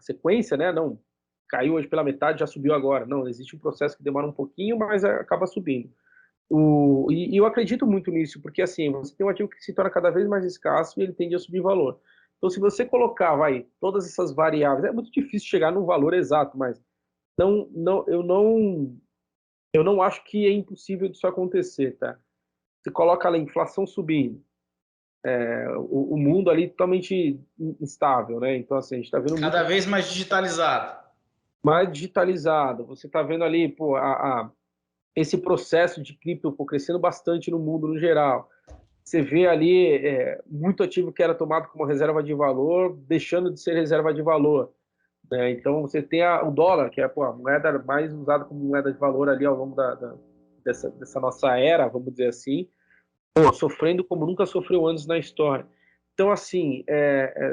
sequência, né? Não, caiu hoje pela metade, já subiu agora. Não, existe um processo que demora um pouquinho, mas acaba subindo. E eu acredito muito nisso, porque assim, você tem um ativo que se torna cada vez mais escasso e ele tende a subir valor. Então, se você colocar, todas essas variáveis, é muito difícil chegar num valor exato, mas eu não acho que é impossível disso acontecer, tá? Você coloca a inflação subindo, o mundo ali totalmente instável, né? Então, assim, a gente está vendo muito Cada vez mais digitalizado. mais digitalizado. Você está vendo ali, pô, esse processo de cripto crescendo bastante no mundo no geral. Você vê ali muito ativo que era tomado como reserva de valor, deixando de ser reserva de valor, né? Então você tem o dólar, que é a moeda mais usada como moeda de valor ali ao longo dessa nossa era, vamos dizer assim, sofrendo como nunca sofreu antes na história. Então, assim,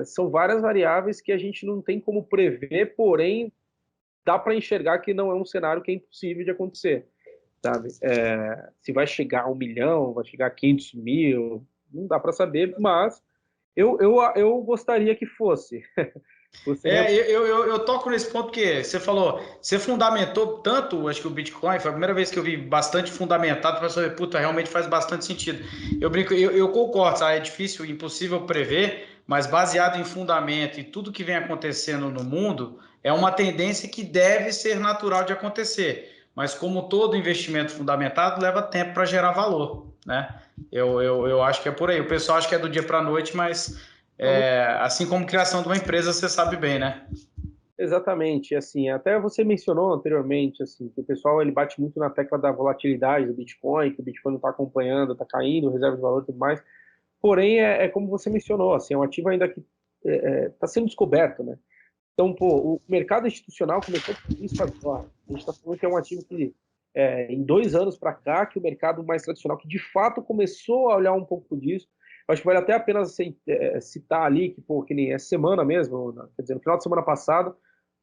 são várias variáveis que a gente não tem como prever, porém, dá para enxergar que não é um cenário que é impossível de acontecer, sabe? Se vai chegar a 1 milhão, vai chegar a 500 mil, não dá para saber, mas eu gostaria que fosse. Eu toco nesse ponto porque você falou, você fundamentou tanto, acho que o Bitcoin, foi a primeira vez que eu vi bastante fundamentado para saber, puta, realmente faz bastante sentido. Eu brinco, eu concordo, sabe? É difícil, impossível prever, mas baseado em fundamento e tudo que vem acontecendo no mundo, é uma tendência que deve ser natural de acontecer. Mas como todo investimento fundamentado, leva tempo para gerar valor, né? Eu acho que é por aí. O pessoal acha que é do dia para a noite, mas assim como criação de uma empresa, você sabe bem, né? Exatamente, assim, até você mencionou anteriormente, assim, que o pessoal ele bate muito na tecla da volatilidade do Bitcoin, que o Bitcoin não está acompanhando, está caindo, reserva de valor e tudo mais. Porém, é como você mencionou, assim, é um ativo ainda que está sendo descoberto, né? Então, pô, o mercado institucional começou a fazer isso agora. A gente está falando que é um ativo que, em 2 anos para cá, que o mercado mais tradicional, que de fato começou a olhar um pouco disso. Eu acho que vale até a pena citar ali que, pô, que nem essa semana mesmo, quer dizer, no final de semana passada,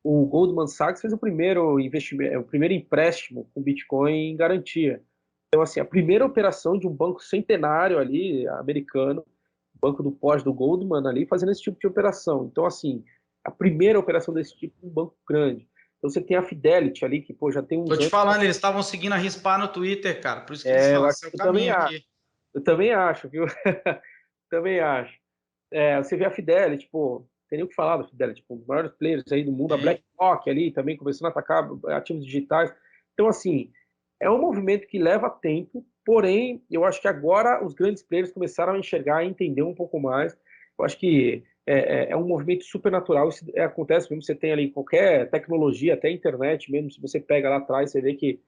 o Goldman Sachs fez o primeiro investimento, o primeiro empréstimo com Bitcoin em garantia. Então, assim, a primeira operação de um banco centenário ali, americano, banco do pós do Goldman ali, fazendo esse tipo de operação. Então, assim, a primeira operação desse tipo em um banco grande. Então, você tem a Fidelity ali, que, pô, já tem Tô uns te anos. falando, eles estavam seguindo a Rispar no Twitter, cara. Por isso que eles falam, esse é o Eu também caminho acho. aqui. Eu também acho, viu? Também acho. Você vê a Fidelity, pô, tem nem o que falar da Fidelity, tipo, um dos maiores players aí do mundo, a Sim. BlackRock ali também começando a atacar ativos digitais. Então, assim, é um movimento que leva tempo, porém, eu acho que agora os grandes players começaram a enxergar e entender um pouco mais. Eu acho que é um movimento super natural, isso acontece mesmo, você tem ali qualquer tecnologia, até a internet mesmo, se você pega lá atrás, você vê que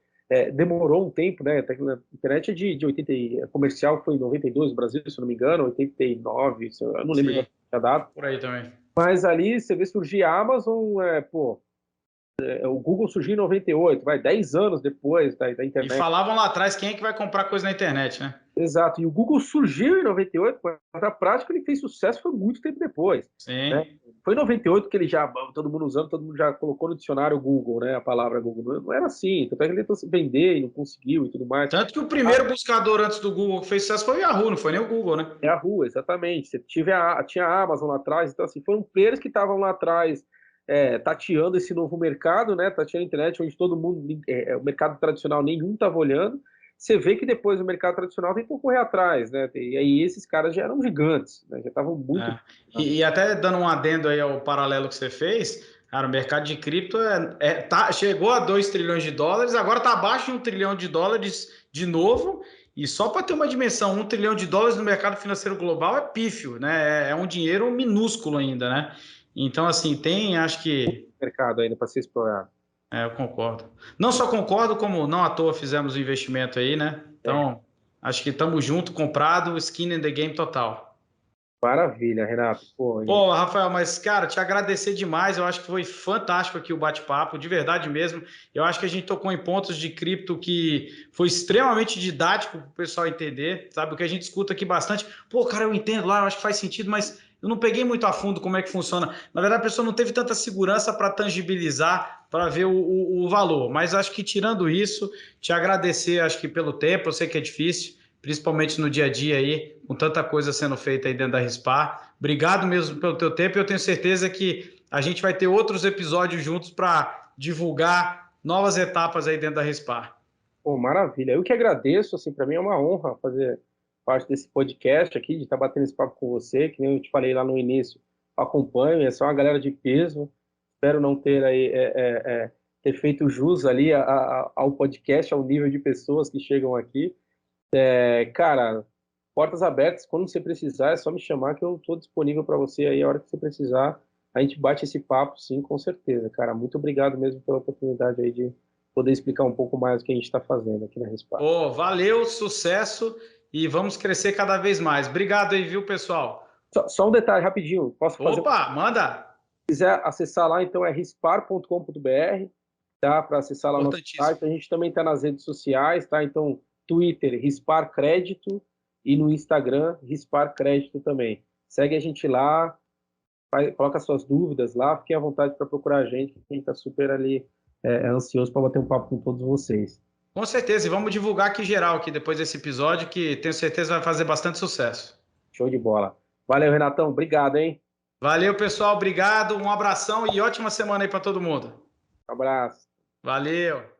demorou um tempo, né? A internet é de 80, comercial foi em 92 no Brasil, se eu não me engano, 89, eu não lembro Sim, exatamente a data. por aí também. Mas ali você vê surgir a Amazon, pô, o Google surgiu em 98, vai, 10 anos depois da E internet. falavam lá atrás quem é que vai comprar coisa na internet, né? Exato, e o Google surgiu em 98, mas na prática ele fez sucesso foi muito tempo depois, né? Sim. Foi em 98 que ele já, todo mundo usando, todo mundo já colocou no dicionário Google, né? A palavra Google. Não era assim, tanto é que ele tentou se vender e não conseguiu e tudo mais. Tanto que o primeiro buscador antes do Google que fez sucesso foi o Yahoo, não foi nem o Google, né? É a rua, exatamente. Você tinha a Amazon lá atrás, então assim, foram players que estavam lá atrás tateando esse novo mercado, né? Tateando a internet, onde todo mundo, o mercado tradicional nenhum estava olhando. Você vê que depois o mercado tradicional tentou correr atrás, né? E aí esses caras já eram gigantes, né? Já estavam muito. É. E até dando um adendo aí ao paralelo que você fez, cara, o mercado de cripto chegou a 2 trilhões de dólares, agora está abaixo de 1 trilhão de dólares de novo. E só para ter uma dimensão, 1 trilhão de dólares no mercado financeiro global é pífio, né? É um dinheiro minúsculo ainda, né? Então, assim, acho que. Mercado ainda para ser explorado. Eu concordo. Não só concordo, como não à toa fizemos o investimento aí, né? É. Então, acho que estamos junto, comprado, skin in the game total. Maravilha, Renato. Pô, Pô, Rafael, mas, cara, te agradecer demais. Eu acho que foi fantástico aqui o bate-papo, de verdade mesmo. Eu acho que a gente tocou em pontos de cripto que foi extremamente didático para o pessoal entender, sabe? O que a gente escuta aqui bastante. Pô, cara, eu entendo lá, eu acho que faz sentido, mas eu não peguei muito a fundo como é que funciona. Na verdade, a pessoa não teve tanta segurança para tangibilizar, para ver o valor. Mas acho que, tirando isso, te agradecer, acho que pelo tempo, eu sei que é difícil, principalmente no dia a dia aí, com tanta coisa sendo feita aí dentro da Rispar. Obrigado mesmo pelo teu tempo e eu tenho certeza que a gente vai ter outros episódios juntos para divulgar novas etapas aí dentro da Rispar. pô, maravilha. Eu que agradeço, assim, para mim é uma honra fazer parte desse podcast aqui, de estar batendo esse papo com você, que nem eu te falei lá no início, acompanho, é só uma galera de peso, espero não ter aí, ter feito jus ali ao podcast, ao nível de pessoas que chegam aqui. Cara, portas abertas, quando você precisar, é só me chamar que eu estou disponível para você aí, a hora que você precisar, a gente bate esse papo, sim, com certeza, cara. Muito obrigado mesmo pela oportunidade aí de poder explicar um pouco mais o que a gente está fazendo aqui na Respar. Pô, valeu, sucesso e vamos crescer cada vez mais. Obrigado aí, viu, pessoal? Só um detalhe rapidinho, posso fazer? Opa, manda! Se quiser acessar lá, então é rispar.com.br, tá? Para acessar lá o nosso Importantíssimo. site. A gente também está nas redes sociais, tá? Então, Twitter, Rispar Crédito, e no Instagram, Rispar Crédito também. Segue a gente lá, coloca suas dúvidas lá, fiquem à vontade para procurar a gente, que a gente está super ali ansioso para bater um papo com todos vocês. Com certeza, e vamos divulgar aqui geral aqui depois desse episódio, que tenho certeza vai fazer bastante sucesso. Show de bola. Valeu, Renatão. Obrigado, hein? Valeu, pessoal, obrigado, um abração e ótima semana aí para todo mundo. Um abraço. Valeu!